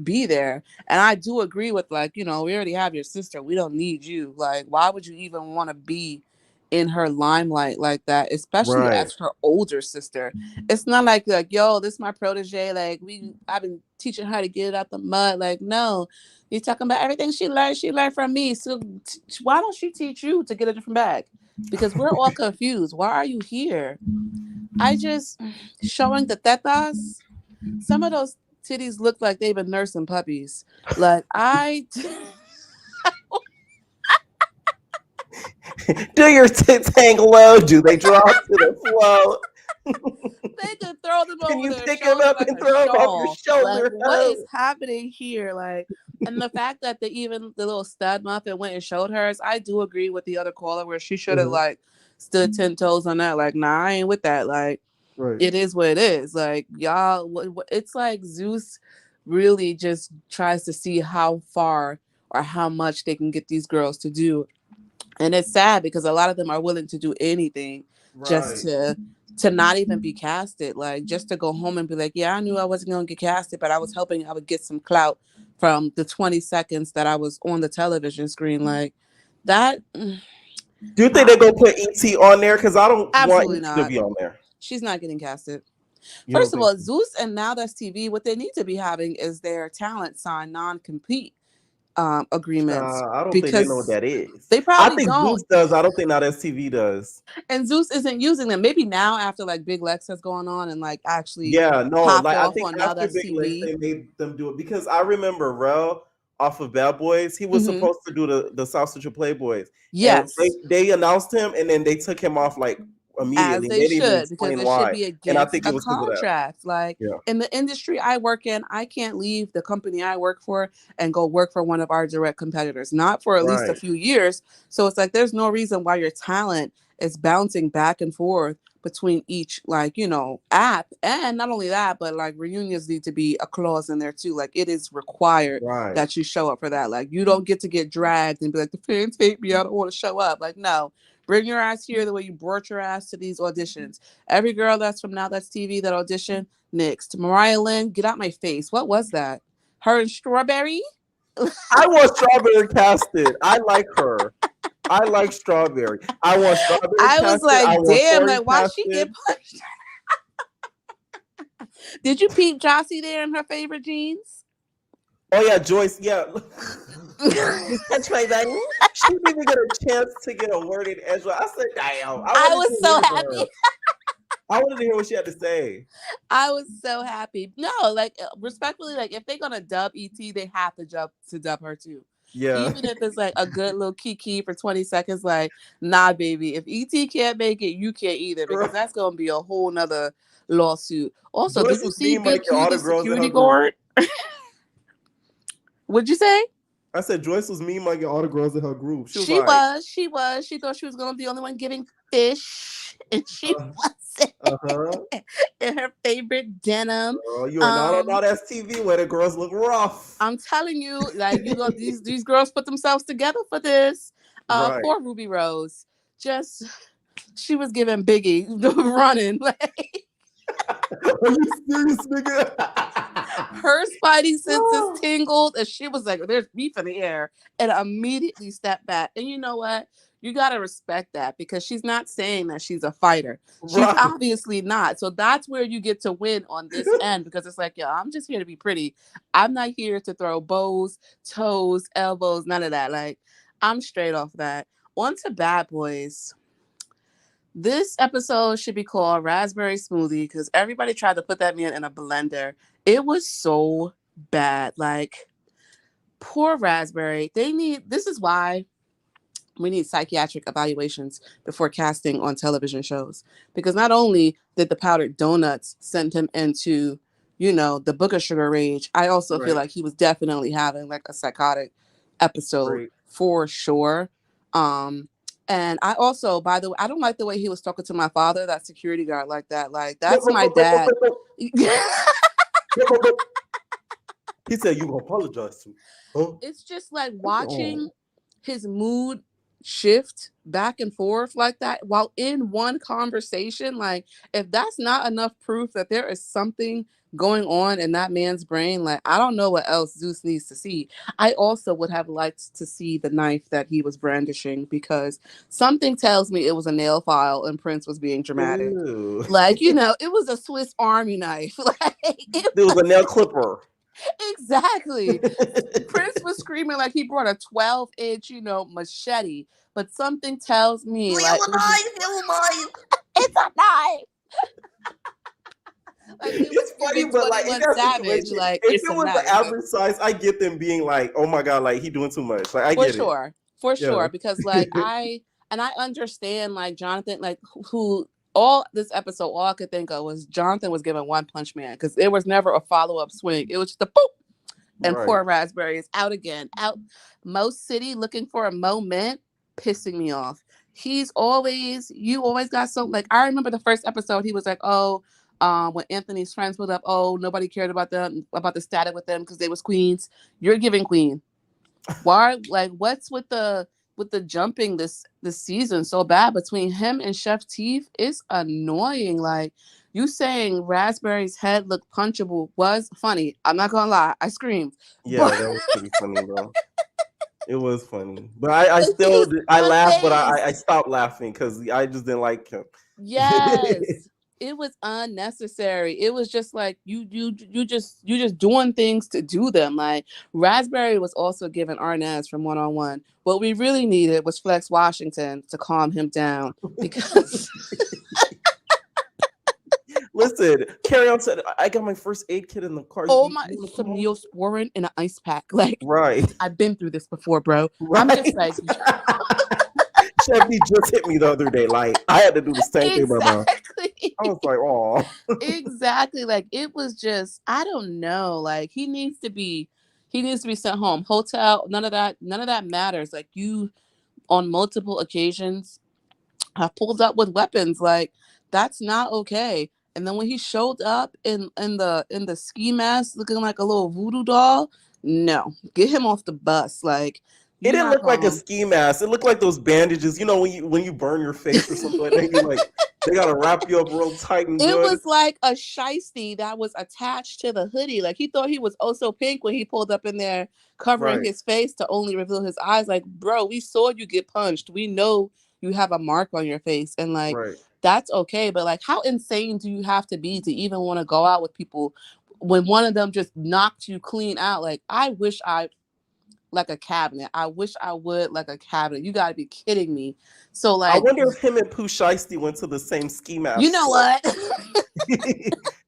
be there. And I do agree with, like, we already have your sister. We don't need you. Like, why would you even want to be in her limelight like that, especially as her older sister? It's not like, yo, this is my protege. Like, I've been teaching her to get it out the mud. Like, no, you're talking about everything she learned from me. So why don't she teach you to get a different bag? because we're all confused. Why are you here? I just showing the tetas. Some of those titties look like they've been nursing puppies. Like Do your tits hang low? Do they drop to the floor? they could throw them Can over you their pick them shoulder up like and a throw them off your shawl. Like, shoulder? what is happening here? Like, and the fact that the little stud muffin went and showed hers, I do agree with the other caller where she should have like stood 10 toes on that. Like, nah, I ain't with that. Like, it is what it is. Like, y'all, it's like Zeus really just tries to see how far or how much they can get these girls to do. And it's sad because a lot of them are willing to do anything just to not even be casted, like just to go home and be like, yeah, I knew I wasn't going to get casted, but I was hoping I would get some clout from the 20 seconds that I was on the television screen. Like that. Do you think they're going to put ET on there? Because I don't Absolutely want ET not. to be on there. She's not getting casted. You First don't of all, think Zeus and Now That's TV, what they need to be having is their talent sign non-compete agreements, I don't think they because know what that is. they I probably think don't. Zeus does. I don't think Now That's TV does. And Zeus isn't using them. Maybe now after like Big Lex has gone on and like actually Yeah, no, popped like I off think on Now after That's Big Legs, TV. they made them do it because I remember Rel off of Bad Boys. He was supposed to do the South Central Playboys. Yes. And they announced him and then they took him off like immediately. As they didn't even should, because explain it why. should be And I against think it a was because of that. contract. Like Yeah. in the industry I work in, I can't leave the company I work for and go work for one of our direct competitors, not for at least a few years. So it's like there's no reason why your talent is bouncing back and forth between each, like, you know, app. And not only that, but like reunions need to be a clause in there too. Like it is required that you show up for that. Like you don't get to get dragged and be like, the fans hate me, I don't want to show up. Like, no. Bring your ass here the way you brought your ass to these auditions. Every girl that's from Now That's TV that audition, next. Mariah Lynn, get out my face. What was that? Her and Strawberry? I want Strawberry casted. I like her. I like Strawberry. I want Strawberry I casted. was like, I want damn, Tori like why casted. she get punched? Did you peep Jossie there in her favorite jeans? Oh yeah, Joyce. Yeah. Catch my button. She didn't even get a chance to get a word in edgewise. I said, damn. I was so happy. I wanted to hear what she had to say. I was so happy. No, like respectfully, like if they're gonna dub ET, they have to dub her too. Yeah. Even if it's like a good little kiki for 20 seconds, like, nah, baby. If ET can't make it, you can't either, because that's gonna be a whole nother lawsuit. Also, Joyce did you see Big Q, all the the girls in security her group. guard? What'd you say? I said Joyce was mean like all the girls in her group. She was. She thought she was gonna be the only one giving fish, and she wasn't. In her favorite denim. Girl, you are not on That's TV where the girls look rough. I'm telling you, like these girls put themselves together for this. Poor Ruby Rose. Just she was giving Biggie running. Like, are you serious, nigga? Her spidey senses tingled, and she was like, "There's beef in the air," and immediately stepped back. And you know what? You gotta respect that, because she's not saying that she's a fighter. She's obviously not. So that's where you get to win on this end, because it's like, yo, I'm just here to be pretty. I'm not here to throw bows, toes, elbows, none of that. Like, I'm straight off that. On to Bad Boys. This episode should be called Raspberry Smoothie, because everybody tried to put that man in a blender. It was so bad. Like, poor Raspberry. This is why we need psychiatric evaluations before casting on television shows. Because not only did the powdered donuts send him into, you know, the Book of Sugar Rage, I also feel like he was definitely having like a psychotic episode for sure. And I also, by the way, I don't like the way he was talking to my father, that security guard, like that. Like, that's my dad. He said, you gonna apologize to me. Huh? It's just like watching his mood shift back and forth like that while in one conversation. Like, if that's not enough proof that there is something going on in that man's brain, like, I don't know what else Zeus needs to see. I also would have liked to see the knife that he was brandishing, because something tells me it was a nail file and Prince was being dramatic. Like, you know, it was a Swiss Army knife. Like, it was a nail clipper. Exactly. Prince was screaming like he brought a 12-inch, machete. But something tells me like it's a knife. Like he was It's funny, screaming but like in 21 that Savage, situation, like if it's it a was the knife. average size, I get them being like, "Oh my god, like he doing too much." Like I For get it. sure. For Yeah. sure. Because like I understand like Jonathan, like who all this episode, all I could think of was Jonathan was given one punch man because there was never a follow-up swing. It was just a boop. And Right. poor Raspberry is out again. Out Mo City looking for a moment, pissing me off. You always got so like I remember the first episode, he was like, oh, when Anthony's friends put up, oh, nobody cared about the static with them because they was queens. You're giving queen. Why like what's with the jumping this season so bad between him and Chef Teef? It's annoying. Like you saying Raspberry's head looked punchable was funny. I'm not gonna lie, I screamed. Yeah, But that was pretty funny though. It was funny, but I his still laughed, but I face. stopped laughing because I just didn't like him. Yes. It was unnecessary. It was just like you just doing things to do them. Like Raspberry was also given Arnaz from one-on-one. What we really needed was Flex Washington to calm him down because Listen, Carry On said, I got my first aid kit in the car. oh You my, wanna some come over? Neosporin in an ice pack. Like Right. I've been through this before, bro. Right. I'm just like Chevy just hit me the other day. Like I had to do the same thing, brother. exactly. I was like, oh. Exactly. Like it was just, I don't know. Like he needs to be sent home. Hotel, none of that matters. Like you on multiple occasions have pulled up with weapons. Like that's not okay. And then when he showed up in the ski mask looking like a little voodoo doll, no, get him off the bus. Like It you're didn't not look like a going. ski mask. It looked like those bandages, when you burn your face or something like that. You like they gotta wrap you up real tight and It good. was like a shiesty that was attached to the hoodie. Like he thought he was also pink when he pulled up in there covering Right. his face to only reveal his eyes. Like, bro, we saw you get punched. We know you have a mark on your face. And like Right. that's okay. But like how insane do you have to be to even want to go out with people when one of them just knocked you clean out? Like I wish I like a cabinet. I wish I would like a cabinet. You gotta be kidding me. So I like wonder if him and Pooh Shiesty went to the same ski mask. you know what?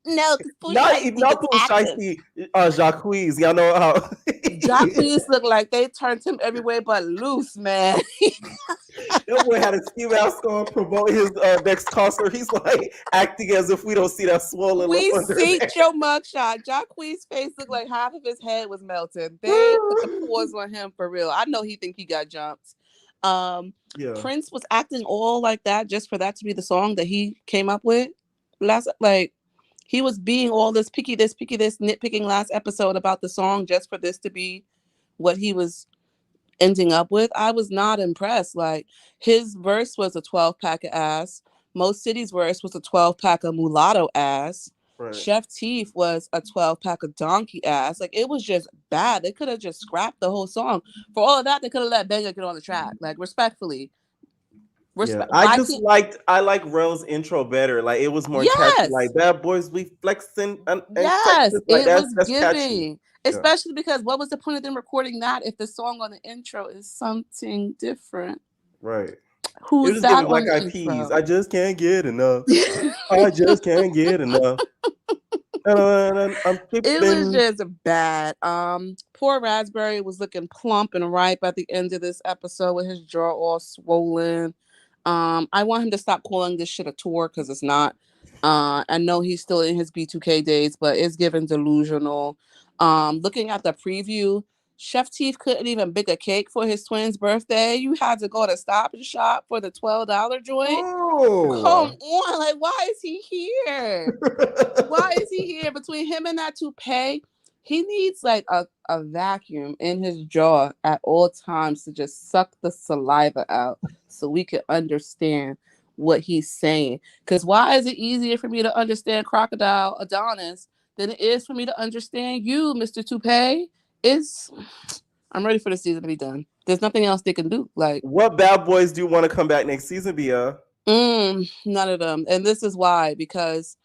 No, not Pooh Shiesty, Jacques. Y'all know how Jacques looked like they turned him everywhere but loose, man. that boy had a ski mask on, promoting his next concert. He's like acting as if we don't see that swollen We look under see there. your mugshot. Jacques' face looked like half of his head was melted. They put the pause on him for real. I know he think he got jumped. Yeah. Prince was acting all like that just for that to be the song that he came up with. Like he was being all this picky this, nitpicking last episode about the song just for this to be what he was ending up with. I was not impressed. Like his verse was a 12-pack of ass. Most City's verse was a 12-pack of mulatto ass. Right. Chef Teef was a 12-pack of donkey ass. Like it was just bad. They could have just scrapped the whole song. For all of that, they could have let Banger get on the track. Like respectfully. Yeah, I like Rel's intro better. Like it was more catchy. Like bad boys, we flexing and yes, Texas. Like it was that's giving. catchy. Especially because what was the point of them recording that if the song on the intro is something different? Right. Who's it was that giving on Black the Eyed intro? Peas. I just can't get enough. I just can't get enough. It was just bad. Poor Raspberry was looking plump and ripe at the end of this episode with his jaw all swollen. I want him to stop calling this shit a tour because it's not. I know he's still in his B2K days, but it's given delusional. Looking at the preview, Chef Teef couldn't even bake a cake for his twin's birthday. You had to go to Stop and Shop for the $12 joint. Oh. Come on, like why is he here? Why is he here? Between him and that toupee, he needs like a vacuum in his jaw at all times to just suck the saliva out so we can understand what he's saying. Because why is it easier for me to understand Crocodile Adonis than it is for me to understand you, Mr. Toupee? I'm ready for the season to be done. There's nothing else they can do. Like, what bad boys do you want to come back next season, Bia? None of them. And this is why, because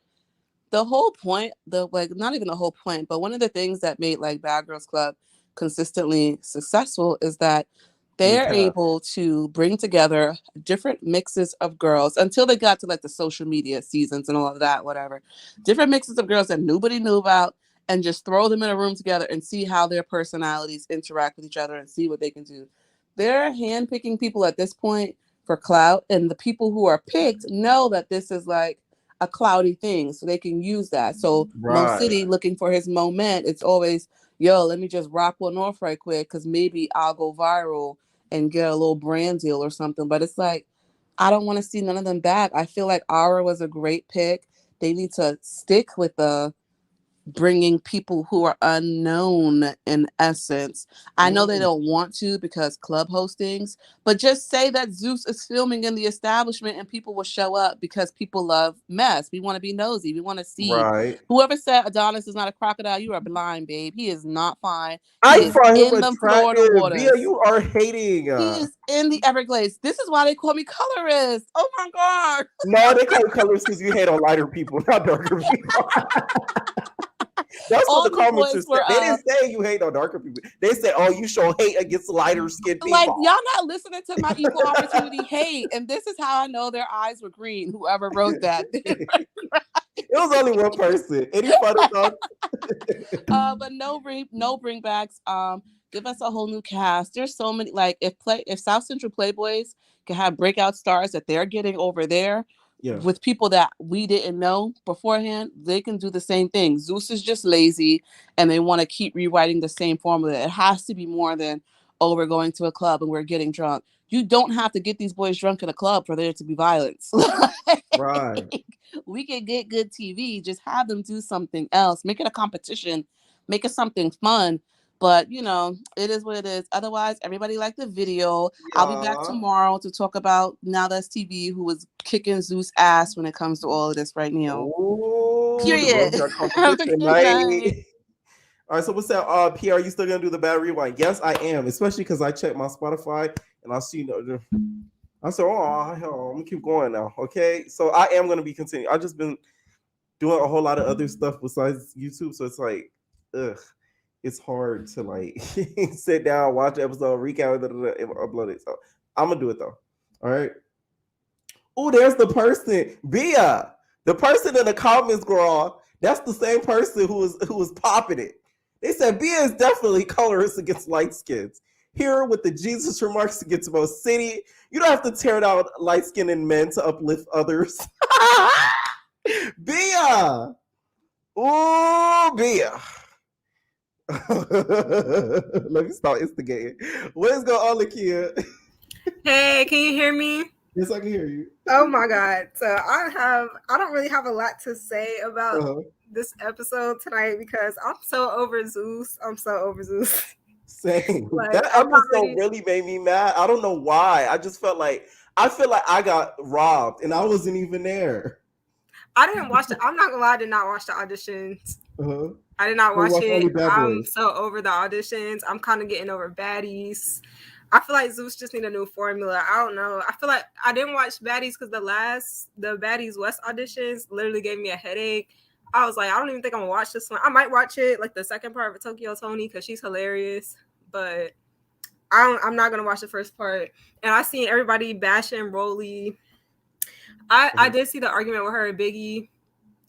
the whole point, not even the whole point, but one of the things that made like Bad Girls Club consistently successful is that they're able to bring together different mixes of girls until they got to like the social media seasons and all of that, whatever. Different mixes of girls that nobody knew about, and just throw them in a room together and see how their personalities interact with each other and see what they can do. They're handpicking people at this point for clout, and the people who are picked know that this is like a cloudy thing, so they can use that. So Mo City looking for his moment, it's always, yo, let me just rock one off right quick because maybe I'll go viral and get a little brand deal or something. But it's like, I don't want to see none of them back. I feel like Aura was a great pick. They need to stick with the bringing people who are unknown in essence. I know they don't want to because club hostings, but just say that Zeus is filming in the establishment and people will show up because people love mess. We want to be nosy. We want to see. Whoever said Adonis is not a crocodile, you are blind, babe. He is not fine. He is find him in the Florida attractive. waters. Bia, you are hating. He is in the Everglades. This is why they call me colorist. Oh my God. No, they call you colorist because you hate on lighter people, not darker people. That's All what the the comments boys said. were, They didn't say you hate on darker people. They said, "Oh, you show hate against lighter skinned people." Like, y'all not listening to my equal opportunity hate, and this is how I know their eyes were green. Whoever wrote that, it was only one person. Any final thoughts? But no bringbacks. Give us a whole new cast. There's so many. Like, if South Central Playboys can have breakout stars that they're getting over there. Yeah. With people that we didn't know beforehand, they can do the same thing. Zeus is just lazy and they want to keep rewriting the same formula. It has to be more than, oh, we're going to a club and we're getting drunk. You don't have to get these boys drunk in a club for there to be violence. Right. We can get good TV, just have them do something else. Make it a competition, make it something fun. But, you know, it is what it is. Otherwise, everybody liked the video. Yeah. I'll be back tomorrow to talk about Now That's TV, who was kicking Zeus' ass when it comes to all of this right now. Ooh, period. Have a good night. All right, so what's that? Pierre, are you still going to do the bad rewind? Yes, I am, especially because I checked my Spotify and I see I said, oh, hell, I'm going to keep going now. Okay, so I am going to be continuing. I've just been doing a whole lot of other stuff besides YouTube, so it's like, ugh. It's hard to like sit down, watch the episode, recap it, and upload it. So I'm gonna do it though. All right. Oh, there's the person, Bia. The person in the comments, girl. That's the same person who was popping it. They said Bia is definitely colorist against light skins. Here with the Jesus remarks against Mo City. You don't have to tear down light skinned men to uplift others. Bia. Oh, Bia. Let me start instigating. What is going on, Lakia? Hey, can you hear me? Yes, I can hear you. Oh my God. So I don't really have a lot to say about this episode tonight because I'm so over Zeus. Same. Like, that episode really made me mad. I don't know why. I just felt like I got robbed and I wasn't even there. I didn't watch I'm not gonna lie, I did not watch the auditions. I did not watch it. I'm so over the auditions. I'm kind of getting over Baddies. I feel like Zeus just need a new formula. I don't know. I feel like I didn't watch Baddies because the Baddies West auditions literally gave me a headache. I was like, I don't even think I'm gonna watch this one. I might watch it, like the second part of Tokyo Tony, because she's hilarious. But I'm not gonna watch the first part. And I seen everybody bashing Rolly. I did see the argument with her and Biggie.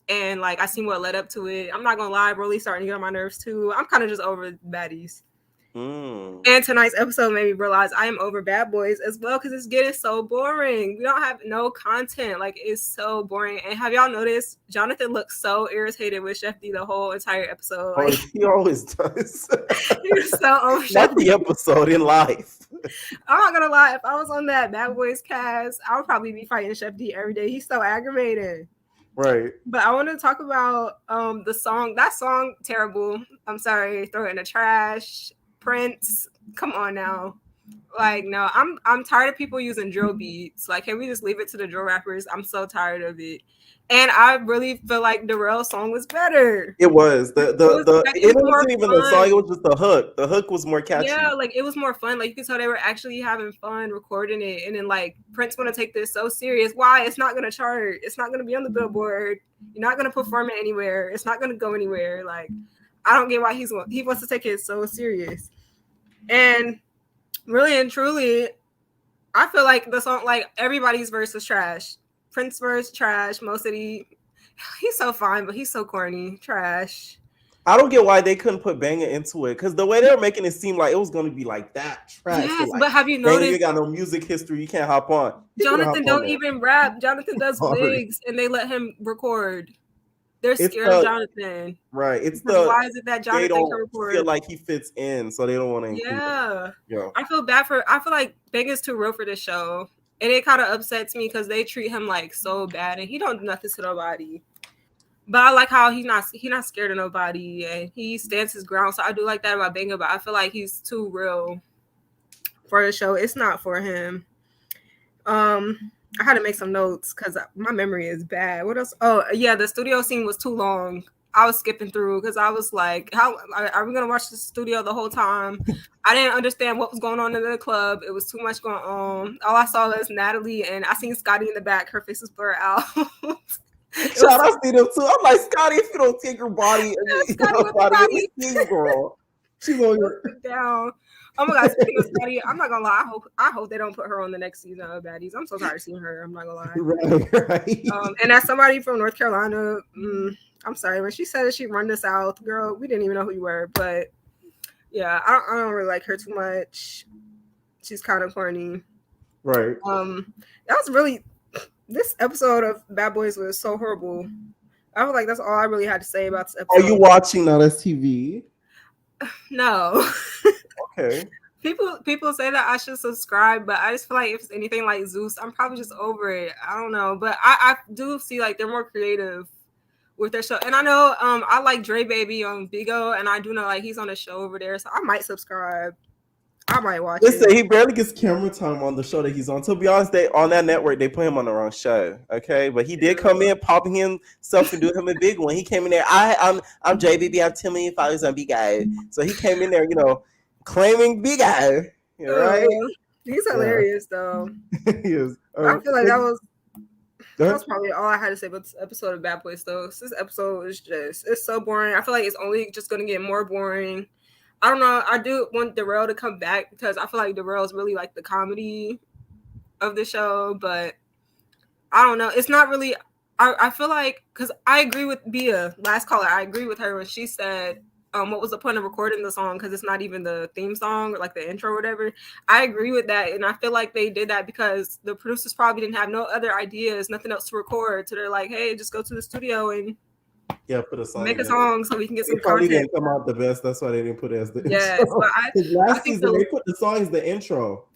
And like I seen what led up to it. I'm not gonna lie, Broly starting to get on my nerves too. I'm kind of just over Baddies. And tonight's episode made me realize I am over Bad Boys as well because it's getting so boring. We don't have no content. Like it's so boring. And have y'all noticed Jonathan looks so irritated with Chef D the whole entire episode? Like, he always does. He's so over Not the episode in life. I'm not gonna lie, if I was on that Bad Boys cast, I would probably be fighting Chef D every day. He's so aggravating. Right. But I want to talk about the song. That song, terrible. I'm sorry, throw it in the trash. Prince, come on now. Like, no, I'm tired of people using drill beats. Like, can we just leave it to the drill rappers? I'm so tired of it. And I really feel like Darrell's song was better. It was it wasn't even the song. It was just the hook. The hook was more catchy. Yeah, like it was more fun. Like you could tell they were actually having fun recording it. And then like Prince want to take this so serious. Why? It's not gonna chart. It's not gonna be on the Billboard. You're not gonna perform it anywhere. It's not gonna go anywhere. Like I don't get why he wants to take it so serious. And really and truly, I feel like the song, like everybody's verse was trash. Prince verse trash. Mo City, he's so fine, but he's so corny. Trash. I don't get why they couldn't put Banger into it, because the way they were making it seem like it was going to be like that trash. Yes, so like, but have you noticed? You got no music history. You can't hop on. Jonathan don't even rap. Jonathan does wigs, and they let him record. They're scared of Jonathan. Right. Why is it that Jonathan they don't can record? feel like he fits in, so they don't want to include him. Yeah. I feel like Banger's too real for this show. And it kind of upsets me because they treat him like so bad and he don't do nothing to nobody. But I like how he's not scared of nobody and he stands his ground. So I do like that about Banger, but I feel like he's too real for the show. It's not for him. I had to make some notes because my memory is bad. What else? Oh, yeah, the studio scene was too long. I was skipping through because I was like, how are we going to watch the studio the whole time? I didn't understand what was going on in the club. It was too much going on. All I saw was Natalie, and I seen Scotty in the back. Her face was blurred out. Shout out to them too. I'm like, Scotty, if you don't take your body, body. Girl. She's on your down. Oh my God, speaking of Scotty, I'm not gonna lie. I hope they don't put her on the next season of Baddies. I'm so tired of seeing her. I'm not gonna lie. Right. And as somebody from North Carolina, I'm sorry, when she said that she run the South, girl, we didn't even know who you were. But yeah, I don't really like her too much. She's kind of corny. Right. That was really, this episode of Bad Boys was so horrible. I feel like that's all I really had to say about this episode. Are you watching now? That's TV. No. Okay. People say that I should subscribe, but I just feel like if it's anything like Zeus, I'm probably just over it. I don't know, but I do see like they're more creative with their show, and I know I like Dre Baby on Bigo, and I do know like he's on a show over there, so I might subscribe. I might watch it. Listen, he barely gets camera time on the show that he's on. To be honest, on that network, they put him on the wrong show. Okay, but he did come in, popping himself and doing him a big one. He came in there. I'm JBB. I have 10 million followers on Big Guy. So he came in there, claiming Big Guy. Right? He's hilarious though. He is. I feel like that was probably all I had to say about this episode of Bad Boys though. This episode is it's so boring. I feel like it's only just gonna get more boring. I don't know. I do want Darrell to come back because I feel like Darrell is really like the comedy of the show, but I don't know. It's not really. I feel like because I agree with Bia, last caller. I agree with her when she said, "What was the point of recording the song? Because it's not even the theme song or like the intro or whatever." I agree with that, and I feel like they did that because the producers probably didn't have no other ideas, nothing else to record. So they're like, "Hey, just go to the studio and." Yeah, put a song. Make a song so we can get some probably content. Didn't come out the best. That's why they didn't put it as the yes, intro. But last season they put the song as the intro.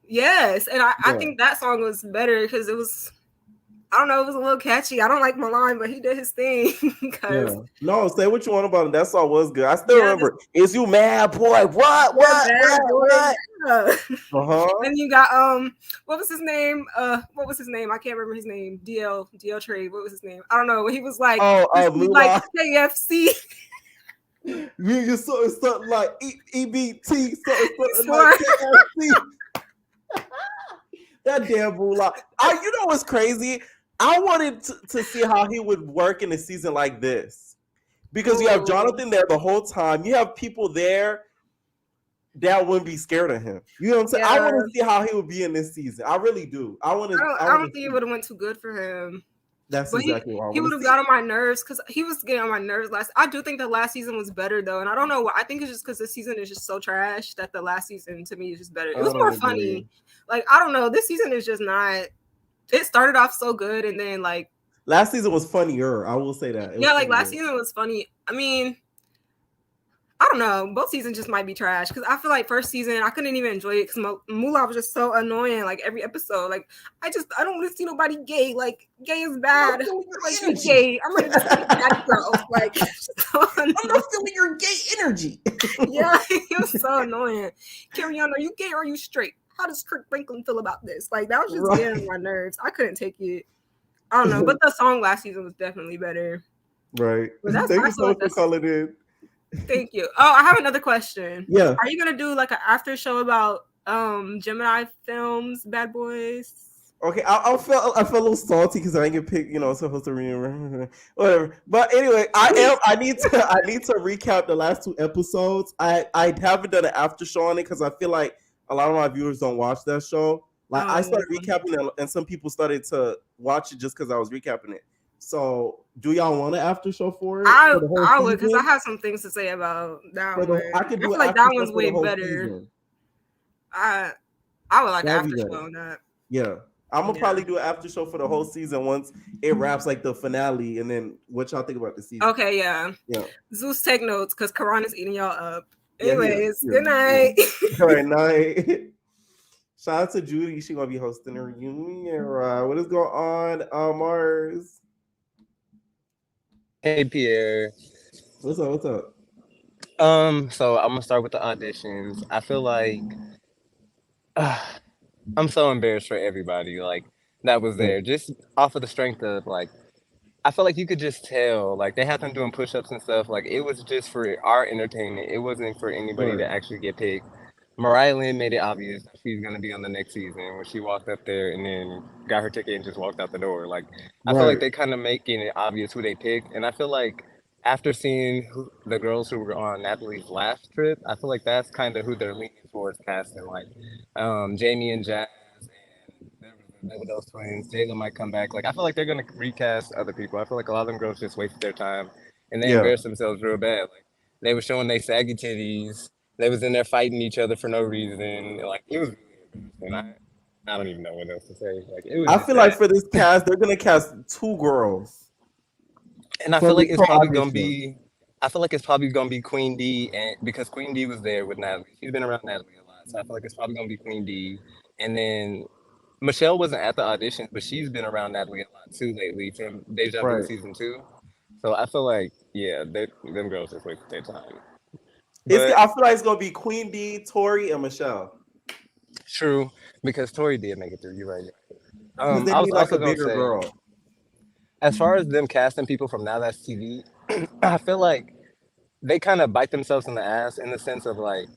Yes, and I think that song was better because it was, I don't know, it was a little catchy. I don't like Milan, but he did his thing. No, say what you want about it. That song was good. I still remember. Is you mad, boy? What? What? And you got what was his name? I can't remember his name. DL Trade. What was his name? I don't know. He was like, like KFC. You something like EBT, something like KFC. That damn Moolah. You know what's crazy? I wanted to see how he would work in a season like this. Because you have Jonathan there the whole time. You have people there that wouldn't be scared of him. You know what I'm saying? Yeah. I want to see how he would be in this season. I really do. I don't think it would have went too good for him. That's exactly what I he would have got on my nerves because he was getting on my nerves last. I do think the last season was better though, and I don't know why. I think it's just because this season is just so trash that the last season to me is just better. It was more funny. Like I don't know, this season is just not. It started off so good, and then like last season was funnier. I will say that. Last season was funny. I mean, I don't know. Both seasons just might be trash because I feel like first season I couldn't even enjoy it because Moolah was just so annoying. Like every episode, like I don't want to see nobody gay. Like gay is bad. Like you gay. I'm ready to see daddy girls. Like so I'm not feeling your gay energy. Yeah, it was so annoying. Carry on. Are you gay or are you straight? How does Kirk Franklin feel about this? Like that was just getting on my nerves. I couldn't take it. I don't know, but the song last season was definitely better. Right. Thank you so much for calling in. Thank you. Oh, I have another question. Yeah. Are you gonna do like an after show about Gemini Films, Bad Boys? Okay, I felt a little salty because I didn't get picked, supposed to remember whatever. But anyway, I need to recap the last 2 episodes. I haven't done an after show on it because I feel like a lot of my viewers don't watch that show. Like I started recapping it, and some people started to watch it just because I was recapping it. So, do y'all want an after show for it? I would because I have some things to say about that one. I feel like that one's way better. Season. I would like an after show on that. Yeah. I'm gonna probably do an after show for the whole season once it wraps like the finale, and then what y'all think about the season? Okay, yeah. Zeus, take notes because Karan is eating y'all up. Yeah, Anyways, good night. All right, night. Shout out to Judy. She gonna be hosting a reunion. What is going on, Mars? Hey Pierre. What's up? So I'm gonna start with the auditions. I feel like I'm so embarrassed for everybody like that was there, just off of the strength of like I feel like you could just tell like they had them doing push-ups and stuff. Like it was just for our entertainment. It wasn't for anybody to actually get picked. Mariah Lynn made it obvious that she's gonna be on the next season when she walked up there and then got her ticket and just walked out the door. Like I feel like they kind of making it obvious who they picked, and I feel like after seeing the girls who were on Natalie's last trip, I feel like that's kind of who they're leaning towards casting. Like Jamie and Jazz and those twins. Jayla might come back. Like I feel like they're gonna recast other people. I feel like a lot of them girls just wasted their time and they embarrassed themselves real bad. Like they were showing their saggy titties. They was in there fighting each other for no reason. Like it was really embarrassing. I don't even know what else to say. Like it was. I feel like for this cast, they're gonna cast 2 girls. And I feel like it's probably gonna be. I feel like it's probably gonna be Queen D, and because Queen D was there with Natalie, she's been around Natalie a lot, so I feel like it's probably gonna be Queen D. And then Michelle wasn't at the audition, but she's been around Natalie a lot too lately from Deja Vu season 2. So I feel like them girls just wasted their time. I feel like it's gonna be Queen D, Tori, and Michelle. True, because Tori did make it through. You're right. I was like a bigger girl. As far as them casting people from Now That's TV, I feel like they kind of bite themselves in the ass in the sense of like,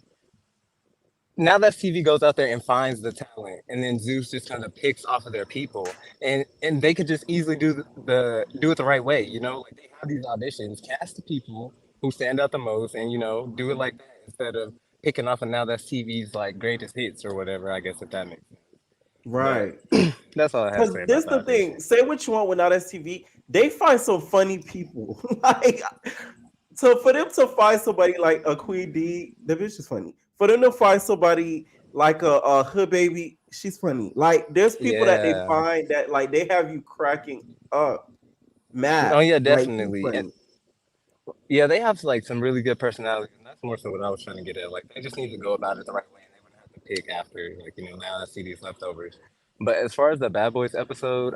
Now That's TV goes out there and finds the talent, and then Zeus just kind of picks off of their people, and they could just easily do it the right way, Like they have these auditions, cast the people who stand out the most, and do it like that instead of picking off of Now That's TV's like greatest hits or whatever. I guess if that makes sense. Right. That's all I have to say. This the thing. Say what you want with Now That's TV. They find some funny people. Like, so for them to find somebody like a Queen D, the bitch is funny. For them to find somebody like a Hood Baby, she's funny. Like, there's people that they find that like they have you cracking up. Mad. Oh yeah, definitely. Like, yeah, they have like some really good personalities, and that's more so what I was trying to get at. Like, they just need to go about it the right way, and they wouldn't have to pick after, like, Now I see these leftovers. But as far as the Bad Boys episode,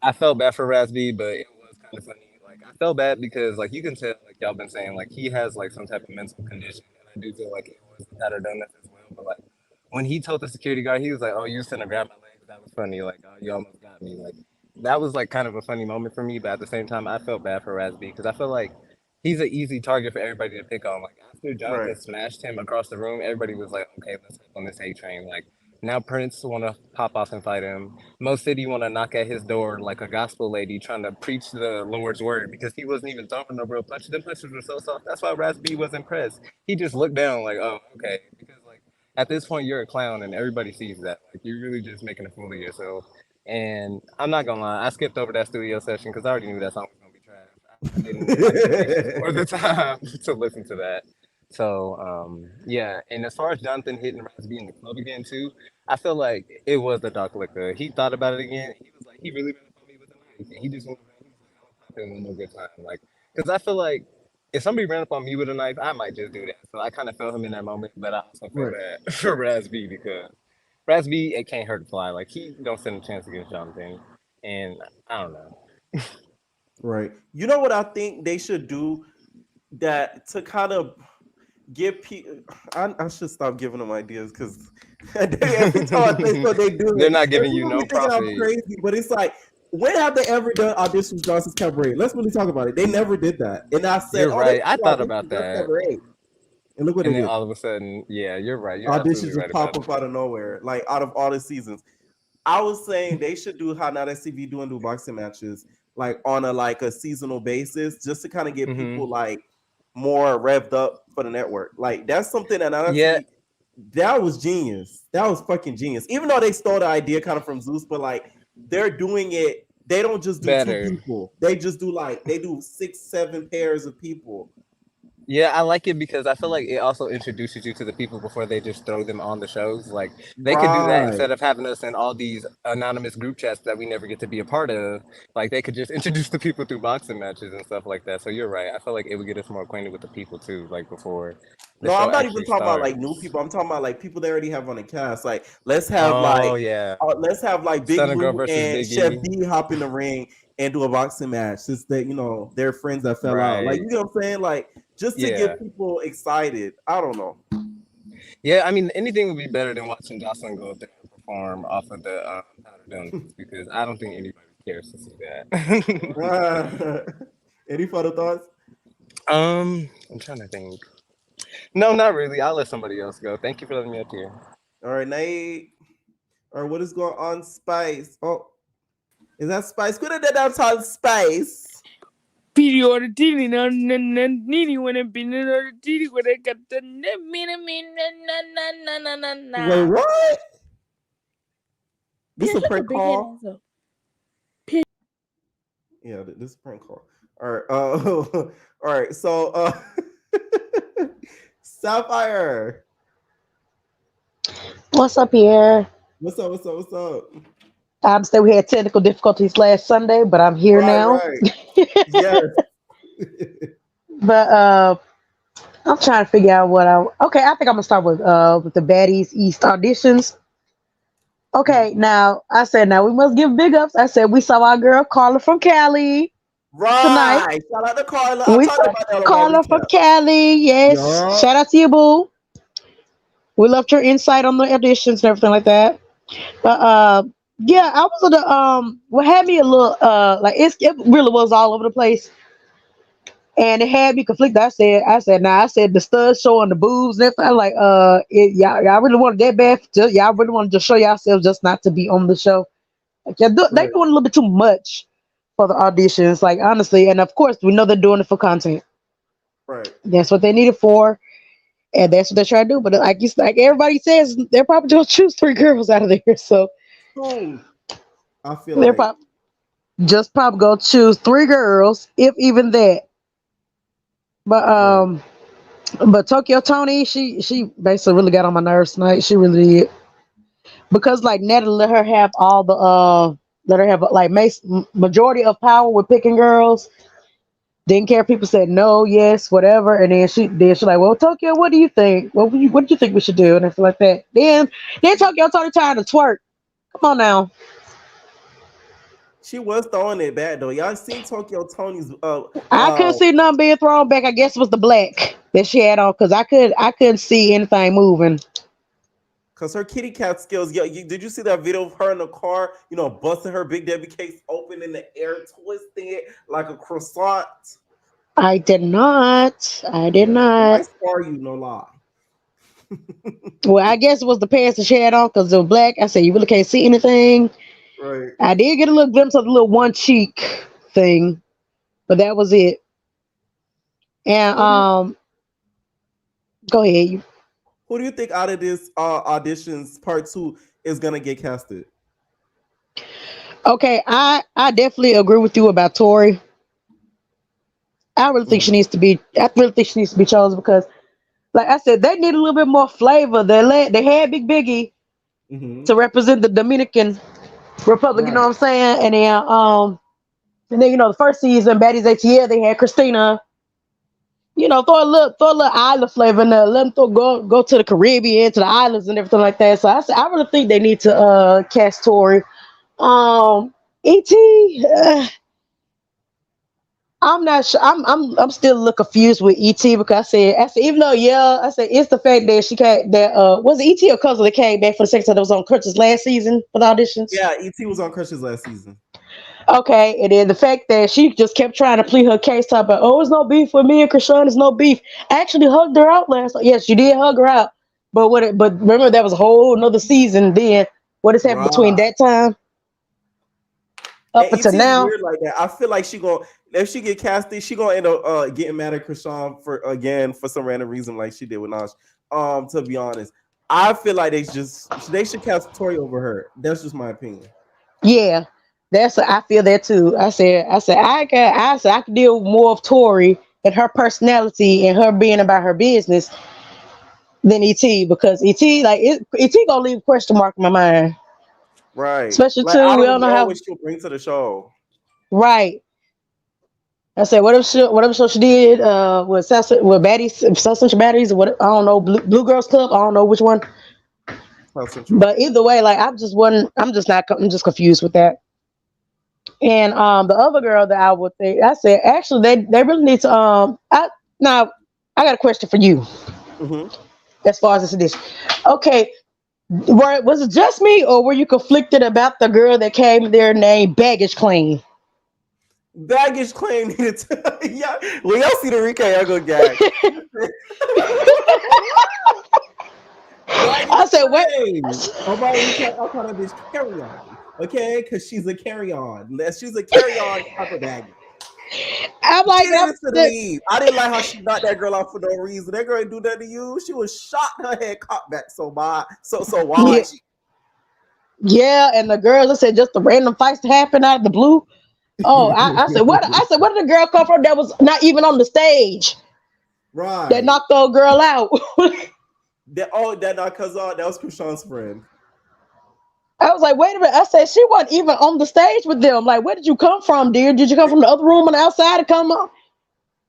I felt bad for Razby, but it was kind of funny. Like, I felt bad because, like, you can tell, like y'all been saying, like, he has like some type of mental condition, and I do feel like it was the donuts as well. But like, when he told the security guard, he was like, "Oh, you was gonna grab my legs," that was funny. Like, "Oh, you almost got me." Like, that was like kind of a funny moment for me, but at the same time, I felt bad for Razby because I feel like he's an easy target for everybody to pick on. Like after Jonathan smashed him across the room, everybody was like, "Okay, let's hop on this hate train." Like now Prince want to pop off and fight him. Mo City want to knock at his door like a gospel lady trying to preach the Lord's word because he wasn't even throwing no real punches. Them punches were so soft. That's why Razby was impressed. He just looked down like, "Oh, okay," because like at this point you're a clown and everybody sees that. Like you're really just making a fool of yourself. And I'm not gonna lie, I skipped over that studio session because I already knew that song was gonna be trash. I didn't have the time to listen to that. So yeah, and as far as Jonathan hitting Razby in the club again too, I feel like it was the dark liquor. He thought about it again. He was like, he really ran up on me with a knife, and he just went around. He was like, "I'm popping one more good time," like because I feel like if somebody ran up on me with a knife, I might just do that. So I kind of felt him in that moment, but I also feel bad for Raz B because Raz B, it can't hurt to fly. Like he don't stand a chance against Jonathan, and I don't know. Right. You know what I think they should do that to kind of give people. I should stop giving them ideas because every time I think what they do, they're not giving you no thinking I'm profit. crazy, but it's like, when have they ever done Auditions Johnson's Cabaret? Let's really talk about it. They never did that, and I said, You're right. I thought Auditions about that. Cabaret. And look what and they then did. all of a sudden, yeah, you're right. You're Auditions just right pop up out of nowhere, like out of all the seasons. I was saying they should do how now that CV do boxing matches, like on a seasonal basis, just to kind of get people like more revved up for the network. Like that's something that honestly, that was genius. That was fucking genius. Even though they stole the idea kind of from Zeus, but like they're doing it. They don't just do better. 2 people. They just do they do 6, 7 pairs of people. Yeah, I like it because I feel like it also introduces you to the people before they just throw them on the shows. Like they could do that instead of having us in all these anonymous group chats that we never get to be a part of. Like they could just introduce the people through boxing matches and stuff like that. So you're right. I feel like it would get us more acquainted with the people too, like before. No, I'm not even talking about like new people. I'm talking about like people they already have on the cast. Like let's have let's have Big Lou and Chef D hop in the ring and do a boxing match since they, they're friends that fell out. Like you know what I'm saying? Like just to get people excited. I don't know. Yeah, I mean anything would be better than watching Jocelyn go up there and perform off of the powder donuts because I don't think anybody cares to see that. Any further thoughts? I'm trying to think. No, not really. I'll let somebody else go. Thank you for letting me up here. All right, Nate. All right, what is going on, Spice? Oh, is that Spice? Could have done that on Spice. Video or titty, no, needy when it been in or titty when I got the Wait, what? This is a prank call. Yeah, this is a prank call. All right. All right. So, Sapphire. What's up here? What's up? I understand we had technical difficulties last Sunday, but I'm here now. Right. Yes. But I'm trying to figure out what I think I'm gonna start with the Baddies East auditions. Okay, now we must give big ups. I said we saw our girl Carla from Cali. Tonight. Shout out to Carla. We saw Carla from Cali. Yes. Yeah. Shout out to you, boo. We loved your insight on the auditions and everything like that. But yeah, I was on the what had me a little it really was all over the place. And it had me conflicted. I said the studs showing the boobs and everything. I'm like, y'all really wanted that bad? Y'all really wanted to show yourselves just not to be on the show? Like, they doing a little bit too much for the auditions, like honestly. And of course, we know they're doing it for content. Right. That's what they need it for, and that's what they're trying to do. But like everybody says, they're probably gonna choose 3 girls out of there. So I feel they're probably gonna choose 3 girls, if even that. But Tokyo Tony, she basically really got on my nerves tonight. She really did, because like Natalie let her have all the majority of power with picking girls. Didn't care if people said no, yes, whatever, and then she like, well, Tokyo, what do you think? What do you think we should do? And I feel like that. Then Tokyo Tony trying to twerk. Come on now. She was throwing it back though. Y'all seen Tokyo Tony's I couldn't see nothing being thrown back. I guess it was the black that she had on, because I couldn't see anything moving. Cause her kitty cat skills. Did you see that video of her in the car? Busting her Big Debbie cakes open in the air, twisting it like a croissant. I did not. I spar you, no lie. Well, I guess it was the pants that she had on, because it was black. I said, you really can't see anything. Right. I did get a little glimpse of the little one cheek thing, but that was it. And go ahead. Who do you think out of this auditions part 2 is gonna get casted? Okay, I definitely agree with you about Tori. I really think she needs to be. I really think she needs to be chosen, because, like I said, they need a little bit more flavor. They had Big Biggie to represent the Dominican Republic. Right. You know what I'm saying? And then the first season, Baddies East, they had Christina. throw a little island flavor in there. Let them go to the Caribbean, to the islands and everything like that. So I really think they need to cast Tori. Et, I'm not sure. I'm still a little confused with Et because I said even though I said it's the fact that she came that was it Et or Cousin that came back for the second time that was on Crutches last season for the auditions. Yeah, Et was on Crutches last season. Okay, and then the fact that she just kept trying to plead her case, talking about, oh, it's no beef with me and Krishan, it's no beef. I actually hugged her out last night. Yes, you did hug her out. But remember that was a whole another season then. What has happened between that time? Up until now. Weird like that. I feel like if she get casted, she gonna end up getting mad at Krishan for some random reason like she did with Nash. To be honest. I feel like they should cast Tori over her. That's just my opinion. Yeah. I feel that too. I said I can deal more of Tori and her personality and her being about her business than Et because Et gonna leave a question mark in my mind. Right. Especially like, too, I we don't know how what she'll bring to the show. Right. I said whatever show she did with Baddies, South Central Baddies or what I don't know, Blue Girls Club, I don't know which one. But either way, like I'm just confused with that. And the other girl that I would think, I said, actually, they really need to. Now, I got a question for you. Mm-hmm. As far as this edition, okay, was it just me, or were you conflicted about the girl that came there named Baggage Claim? Baggage Claim needed to. Yeah, when y'all see the recap, y'all go gag. I said, what? Oh my recap, I'll call that bitch carry on. Okay, because she's a carry-on. She's a carry-on type of baggage. I'm like, I didn't like how she knocked that girl out for no reason. That girl didn't do that to you. She was shot, her head caught back. So why? Yeah, and the girl said just the random fights that happened out of the blue. Oh, I said, what? I said, where did the girl come from that was not even on the stage? Right. That knocked the old girl out. that not that was Krishan's friend. I was like, wait a minute. I said, she wasn't even on the stage with them. Like, where did you come from, dear? Did you come from the other room on the outside to come up?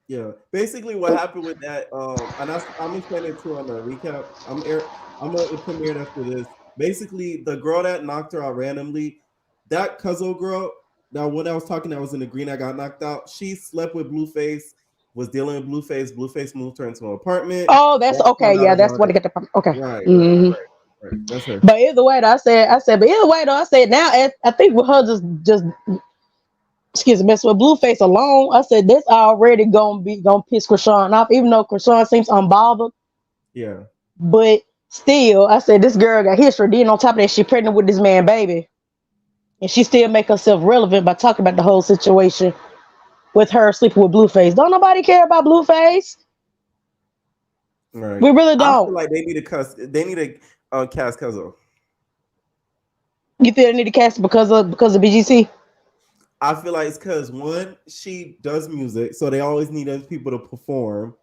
Yeah. Basically, what happened with that, and I'm explaining it too on the recap. I'm going to premiere it after this. Basically, the girl that knocked her out randomly, that Cuzzo girl, that one I was talking that was in the green that got knocked out, she slept with Blueface, was dealing with Blueface. Blueface moved her into an apartment. Oh, that's okay. Yeah, that's what I get the okay. Right. Mm-hmm. Right. That's her. But either way, though, I said, but either way, though, I said now, I think with her just excuse me, messing with Blueface alone, I said that's already gonna piss Krishan off, even though Krishan seems unbothered. Yeah. But still, I said this girl got history. Then on top of that, she pregnant with this man baby, and she still make herself relevant by talking about the whole situation with her sleeping with Blueface. Don't nobody care about Blueface. Right. We really don't. I feel like they need to cast Cuzzo. You feel they need to cast it because of BGC? I feel like it's because one, she does music, so they always need other people to perform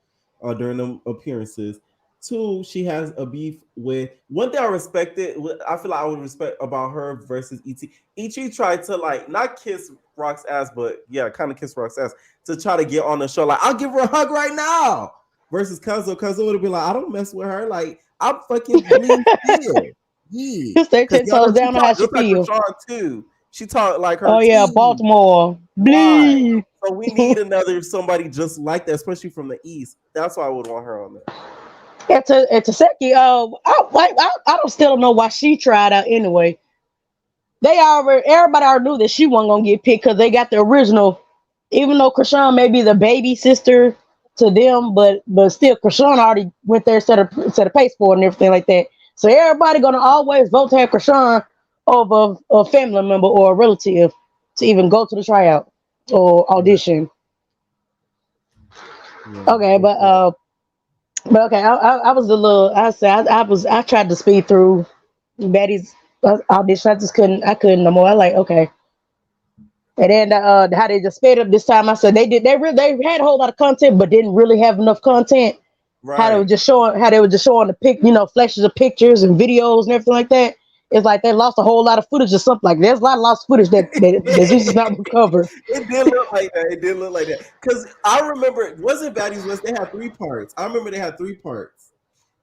during them appearances. Two, she has a beef with one thing I respected. I feel like I would respect about her versus Et. Et tried to not kiss Rock's ass, but yeah, kind of kiss Rock's ass to try to get on the show. Like, I'll give her a hug right now. Versus Cuzzo would have been like, I don't mess with her. Like, I'm fucking bleeding still. Yeah. Just stay 10 toes down on how she feels. Too. She talked like her. Oh yeah, team. Baltimore. Bleed. Right. So we need somebody just like that, especially from the East. That's why I would want her on there. At Taseki, I still don't know why she tried out anyway. Everybody already knew that she wasn't gonna get picked because they got the original. Even though Krishan may be the baby sister to them, but still Krishan already went there, set a pace for it and everything like that. So everybody gonna always vote to have Krishan over a family member or a relative to even go to the tryout or audition. Yeah. Okay, but okay, I was a little. I tried to speed through Baddies audition. I couldn't no more. I like okay. And then how they just sped up this time. I said they had a whole lot of content, but didn't really have enough content. Right. How they were just showing the flashes of pictures and videos and everything like that. it's like they lost a whole lot of footage or something like that. There's a lot of lost footage that Zeus is not recovered. It did look like that. It did look like that. Because I remember, it wasn't Baddies West. They had 3 parts. I remember they had 3 parts.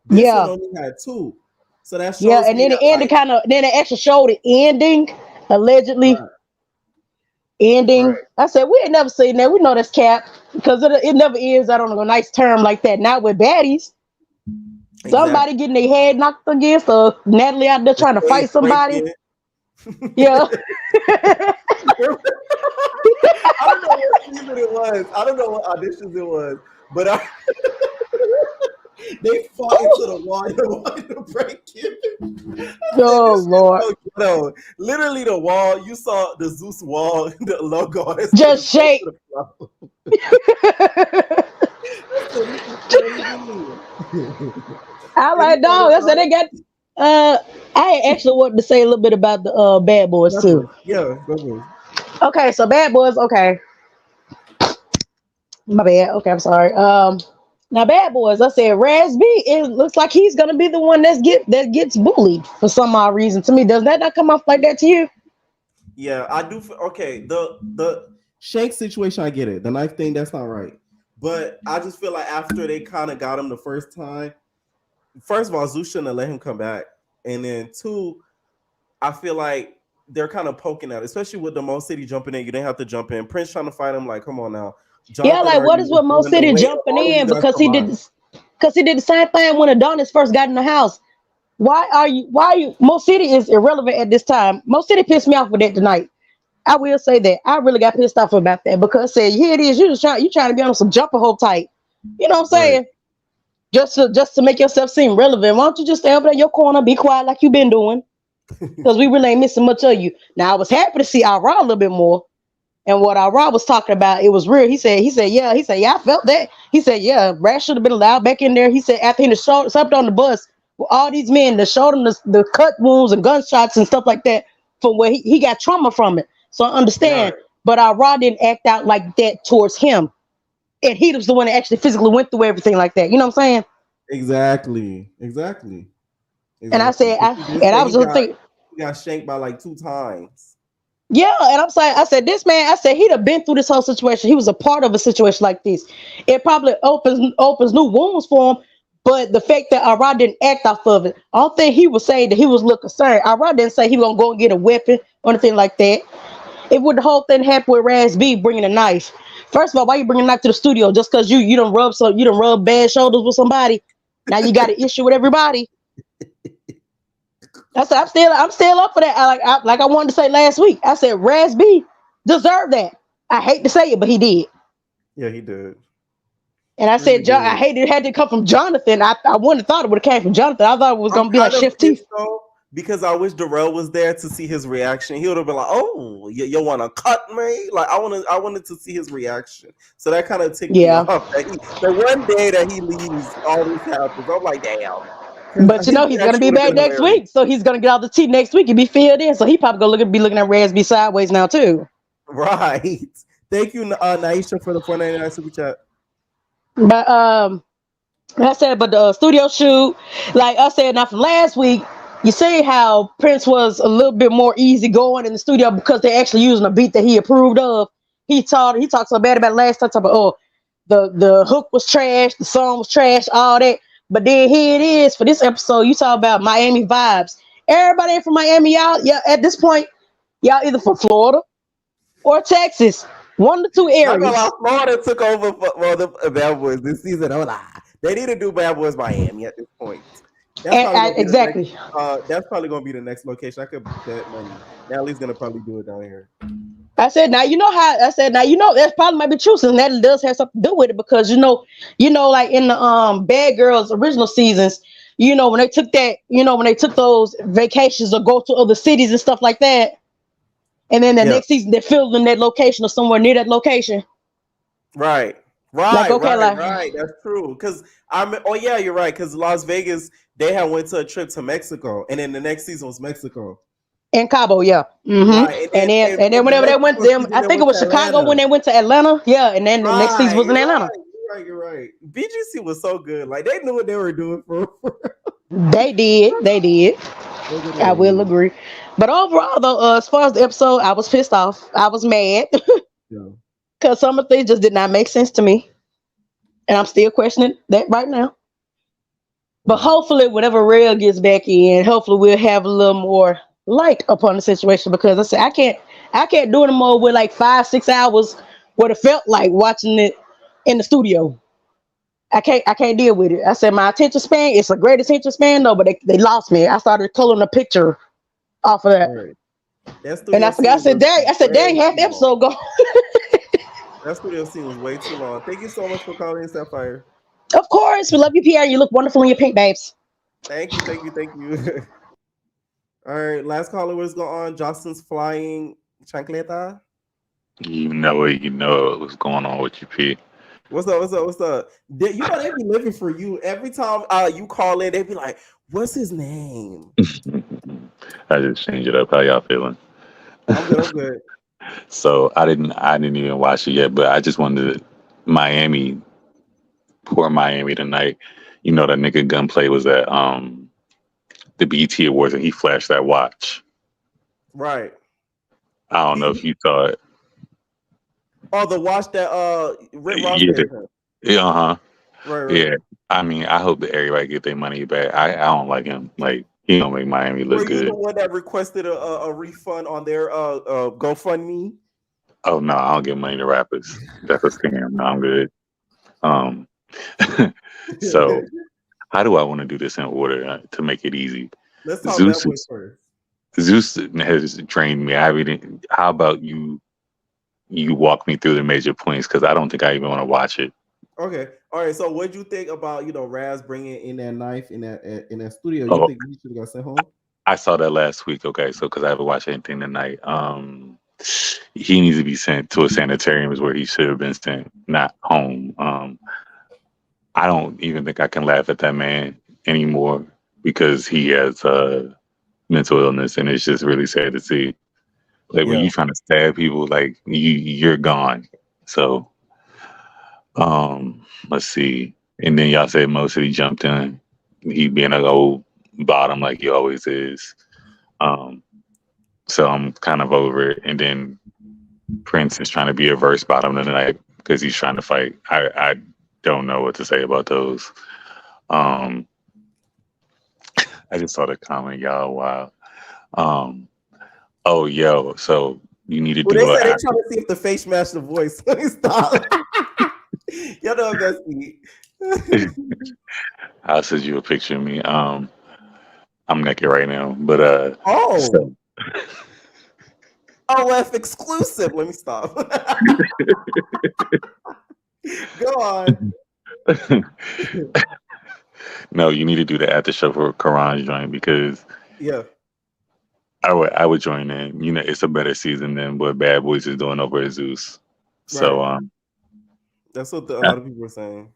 This one only had 2. So that shows and me then that, the ending then they actually showed the ending, allegedly. Right. Ending. Right. I said, we ain't never seen that. We know that's cap because it never ends out on a nice term like that. Not with Baddies. Exactly. Somebody getting their head knocked against, or Natalie out there trying to fight somebody. Yeah. I don't know what season it was. I don't know what auditions it was, but they fought into the wall and wanted to break it. Oh Lord! No, literally the wall. You saw the Zeus wall, the logo. Just shake. I like dog. I said they got. I actually wanted to say a little bit about the Bad Boys too. Yeah, go ahead. Okay, so Bad Boys. Okay, my bad. Okay, I'm sorry. Now Bad Boys. I said Raz-B. It looks like he's gonna be the one that gets bullied for some odd reason. To me, does that not come off like that to you? Yeah, I do. Okay, the Shank situation, I get it. The knife thing, that's not right. But I just feel like after they kind of got him the first time, first of all, Zeus shouldn't have let him come back. And then 2, I feel like they're kind of poking at it, especially with the Mo City jumping in. You didn't have to jump in. Prince trying to fight him, like, come on now. Jonathan, yeah, like what is with Mo City jumping in because he did the same thing when Adonis first got in the house. Why are you Mo City is irrelevant at this time. Mo City pissed me off with that tonight. I will say that. I really got pissed off about that because said, here it is, you trying to be on some jumper hope type. You know what I'm saying? Right. Just to make yourself seem relevant. Why don't you just stay up in your corner, be quiet like you've been doing? Because we really ain't missing much of you. Now I was happy to see Ira a little bit more. And what Ira was talking about, it was real. He said, yeah, I felt that. He said, yeah, Brad should have been allowed back in there. He said after he slept on the bus with all these men that showed him the cut wounds and gunshots and stuff like that from where he got trauma from it. So I understand. Right. But Ira didn't act out like that towards him. And he was the one that actually physically went through everything like that. You know what I'm saying? Exactly. And I said, I was just thinking, he got shanked by like 2 times. Yeah, and I'm saying, I said, this man, I said he'd have been through this whole situation. He was a part of a situation like this. It probably opens new wounds for him. But the fact that Ira didn't act off of it, I don't think he was saying that he was a little concerned. Ira didn't say he was gonna go and get a weapon or anything like that. It would the whole thing happen with Raz-B bringing a knife. First of all, why you bringing a knife to the studio? Just because you don't rub bad shoulders with somebody. Now you got an issue with everybody. I said I'm still up for that. Like I wanted to say last week. I said Raz-B deserved that. I hate to say it, but he did. Yeah, he did. And I said, I hate it had to come from Jonathan. I wouldn't have thought it would have came from Jonathan. I thought it was gonna be like Chef Teeth. Because I wish Darrell was there to see his reaction. He would have been like, "Oh, you want to cut me?" Like I wanted to see his reaction. So that kind of ticked me off. The one day that he leaves, all this happens. I'm like, damn. But you know he's gonna be back next week, so he's gonna get all the tea next week and be filled in. So he probably gonna be looking at Raz-B sideways now too. Right. Thank you, Naisha, for the $4.99 super chat. But I said, but the studio shoot, like I said, now from last week, you see how Prince was a little bit more easygoing in the studio because they're actually using a beat that he approved of. He talked so bad about it last time, about the hook was trash, the song was trash, all that. But then here it is for this episode. You talk about Miami vibes. Everybody ain't from Miami, y'all. Yeah, at this point, y'all either from Florida or Texas. One of the 2 areas. Florida took over for the Bad Boys this season. They need to do Bad Boys Miami at this point. Exactly. That's probably going to be the next location. I could bet money. Natalie's going to probably do it down here. I said, now you know that probably might be true, since Natalie does have something to do with it, because you know, like in the Bad Girls original seasons, when they took that, when they took those vacations or go to other cities and stuff like that, and then the next season they filmed in that location or somewhere near that location. Right. Right. That's true. Because you're right. Because Las Vegas, they had went to a trip to Mexico, and then the next season was Mexico. In Cabo, yeah. Mm-hmm. Right. And then whenever they went there, I think it was Chicago Atlanta. When they went to Atlanta. Yeah, and then the next season was in Atlanta. You're right. BGC was so good. Like they knew what they were doing for. They did. I will agree. But overall, though, as far as the episode, I was pissed off. I was mad because some of the things just did not make sense to me, and I'm still questioning that right now. But hopefully, whenever Rail gets back in, hopefully we'll have a little more light upon the situation because I said I can't do it anymore with like 5-6 hours what it felt like watching it in the studio. I can't deal with it. I said my attention span, it's a great attention span though, but they lost me. I started coloring a picture off of that. Right. That And I studio forgot. scene was I said, dang, way half too the long. episode gone. That studio scene was way too long. Thank you so much for calling in, Sapphire. Of course, we love you, Pierre. You look wonderful in your pink, babes. Thank you. All right, last caller, what's going on? Justin's flying chancleta. You know what's going on with you, P. What's up? You know they be living for you. Every time you call in, they be like, "What's his name?" I just changed it up. How y'all feeling? I'm good. So I didn't even watch it yet, but I just wanted Miami, poor Miami tonight. You know that nigga Gunplay was at the BET Awards and he flashed that watch. Right. I don't know if you saw it. Oh, the watch that Rick Ross gave him. Yeah, Right. Yeah. I mean, I hope that everybody get their money back. I don't like him. Like, he don't make Miami look good. Were you the one that requested a refund on their GoFundMe? Oh no, I don't give money to rappers. That's a scam. No, I'm good. So how do I want to do this in order to make it easy? Let's talk that way first. Zeus has trained me. How about you walk me through the major points because I don't think I even want to watch it. Okay. All right. So what'd you think about, Raz bringing in that knife in that studio? You think he should have got sent home? I saw that last week. Okay. So because I haven't watched anything tonight. He needs to be sent to a sanitarium is where he should have been sent, not home. I don't even think I can laugh at that man anymore because he has mental illness, and it's just really sad to see. Like when you trying to stab people, like you're gone. So, let's see. And then y'all said Mo City jumped in. He being an old bottom like he always is. So I'm kind of over it. And then Prince is trying to be a verse bottom tonight because he's trying to fight. I don't know what to say about those. I just saw the comment, y'all. Wow. Oh, yo. So you need to do. They said they're trying to see if the face matched the voice. Stop. Y'all know that's me. I'll send you a picture of me. I'm naked right now, but So. OF exclusive. Let me stop. Go on. No, you need to do the Aftershow for Karan's joint because I would join in. It's a better season than what Bad Boys is doing over at Zeus. So that's what a lot of people are saying.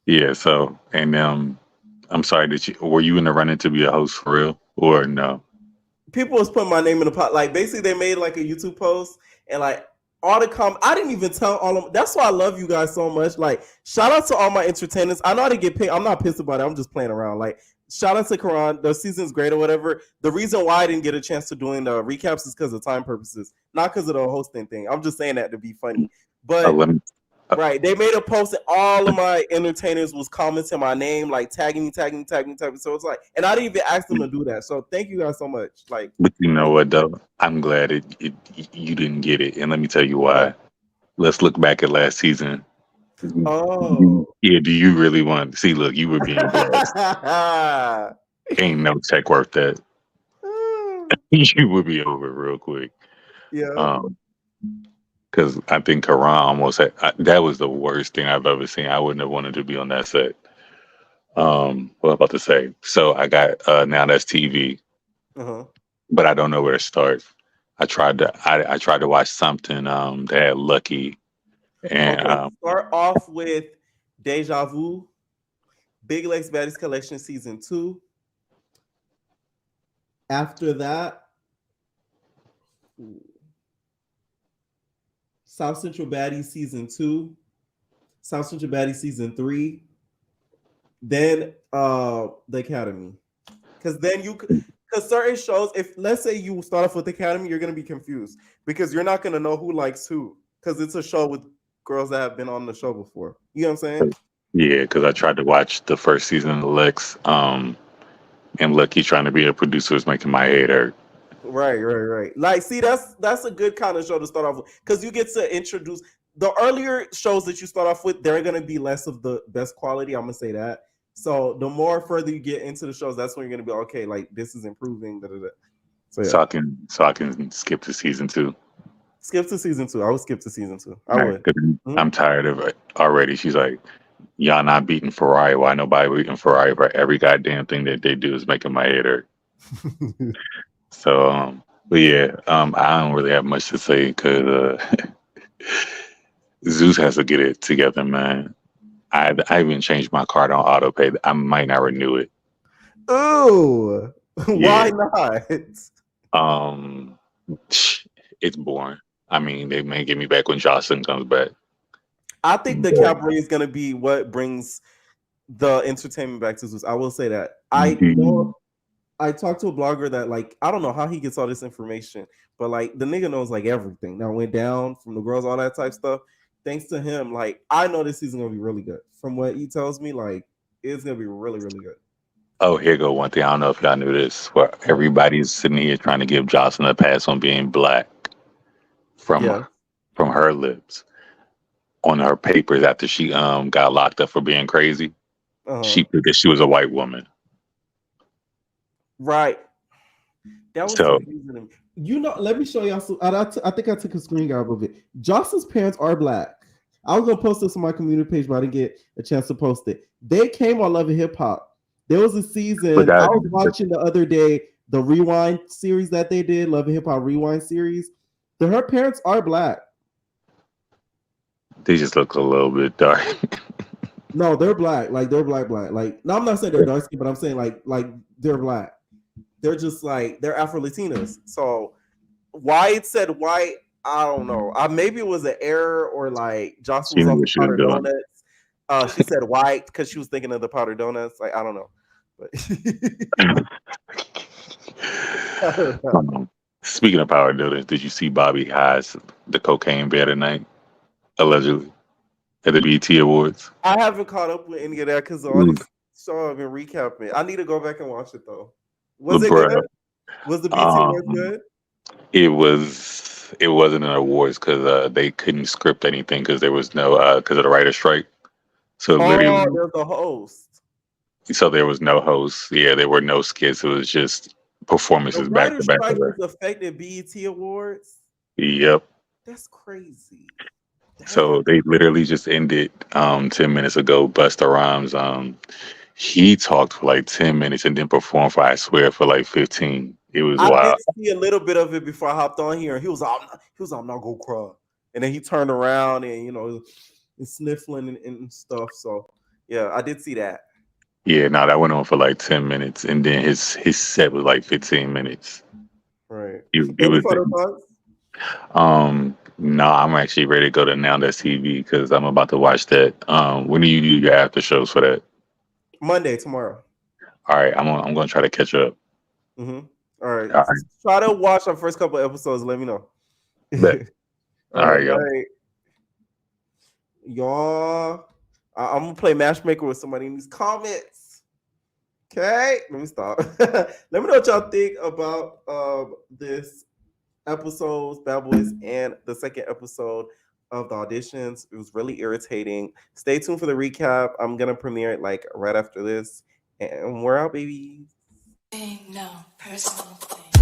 Yeah. So and I'm sorry were you in the running to be a host for real or no? People was putting my name in the pot. Like basically, they made like a YouTube post and like all the I didn't even tell all of them. That's why I love you guys so much. Like shout out to all my entertainers. I know how to get paid. I'm not pissed about it. I'm just playing around. Like shout out to Karan. The season's great or whatever. The reason why I didn't get a chance to doing the recaps is because of time purposes, not because of the hosting thing. I'm just saying that to be funny. But right, they made a post that all of my entertainers was commenting my name, like tagging me. So it's like, and I didn't even ask them to do that. So thank you guys so much. Like, but you know what though? I'm glad you didn't get it, and let me tell you why. Let's look back at last season. Oh, yeah. Do you really want to see? Look, you were being blessed. Ain't no check worth that. You would be over real quick. Yeah. Because I think Karan almost had, that was the worst thing I've ever seen. I wouldn't have wanted to be on that set. What I'm about to say. So I got Now That's TV, but I don't know where to start. I tried to watch something that had Lucky, and start off with Deja Vu, Big Legs Baddies Collection Season 2. After that, South Central Baddies Season 2, South Central Baddies Season 3, then the Academy. Because then Because certain shows, if let's say you start off with Academy, you're gonna be confused because you're not gonna know who likes who because it's a show with girls that have been on the show before. You know what I'm saying? Yeah, because I tried to watch the first season of Lex, and Lucky trying to be a producer is making my head hurt. Right. Like, see, that's a good kind of show to start off with because you get to introduce the earlier shows that you start off with. They're gonna be less of the best quality. I'm gonna say that. So the more further you get into the shows, that's when you're gonna be okay. Like this is improving. So, yeah. So I can skip to season 2. Skip to season 2. I would skip to season 2. I would. I'm tired of it already. She's like, y'all not beating Ferrari. Why nobody beating Ferrari? But every goddamn thing that they do is making my head hurt. So, but yeah, I don't really have much to say because Zeus has to get it together, man. I even changed my card on auto pay. I might not renew it. Oh, why not? It's boring. I mean, they may get me back when Jocelyn comes back. I think the cabaret is gonna be what brings the entertainment back to Zeus. I will say that. I talked to a blogger that like I don't know how he gets all this information, but like the nigga knows like everything that went down from the girls, all that type stuff. Thanks to him, like I know this season gonna be really good. From what he tells me, like it's gonna be really, really good. Oh, here go one thing. I don't know if y'all knew this. Where everybody's sitting here trying to give Jocelyn a pass on being black from her lips. On her papers after she got locked up for being crazy, she put that she was a white woman. Right. That was confusing to me. You know, let me show y'all. I think I took a screen grab of it. Jocelyn's parents are black. I was gonna post this on my community page, but I didn't get a chance to post it. They came on Love and Hip Hop. There was a season I was watching the other day, the Rewind series that they did, Love and Hip Hop Rewind series. Her parents are black. They just look a little bit dark. No, they're black. Like they're black. Like no, I'm not saying they're dark skin, but I'm saying like they're black. They're just like they're Afro Latinas. So why it said white, I don't know. Maybe it was an error or like Jocelyn was off the powder donuts. She said white because she was thinking of the powder donuts. Like I don't know. But speaking of powder donuts, did you see Bobby has the cocaine bear tonight? Allegedly at the BET Awards. I haven't caught up with any of that because all these shows have been recapping. I need to go back and watch it though. Was it good? Was the BET Awards good? It wasn't an awards because they couldn't script anything because there was no because of the writer's strike. So there's a host. So there was no host. Yeah, there were no skits. It was just performances back to back. The writer's strike affected BET Awards. Yep. That's crazy. So they literally just ended 10 minutes ago. Busta Rhymes, he talked for like 10 minutes and then performed for, I swear, for like 15. It was wild. I did see a little bit of it before I hopped on here. He was I'm not gonna cry. And then he turned around and sniffling and stuff. So yeah, I did see that. Yeah, no, that went on for like 10 minutes, and then his set was like 15 minutes. Right. It was. No, I'm actually ready to go to Now That's TV because I'm about to watch that. When do you do your after shows for that? Monday, tomorrow. All right, I'm gonna try to catch up. Mm-hmm. All right. Try to watch our first couple of episodes. Let me know. All right, y'all. I'm gonna play matchmaker with somebody in these comments. Okay, let me stop. Let me know what y'all think about this episodes, Bad Boys, and the second episode of the auditions. It was really irritating. Stay tuned for the recap. I'm gonna premiere it like right after this, and we're out, baby. No personal thing.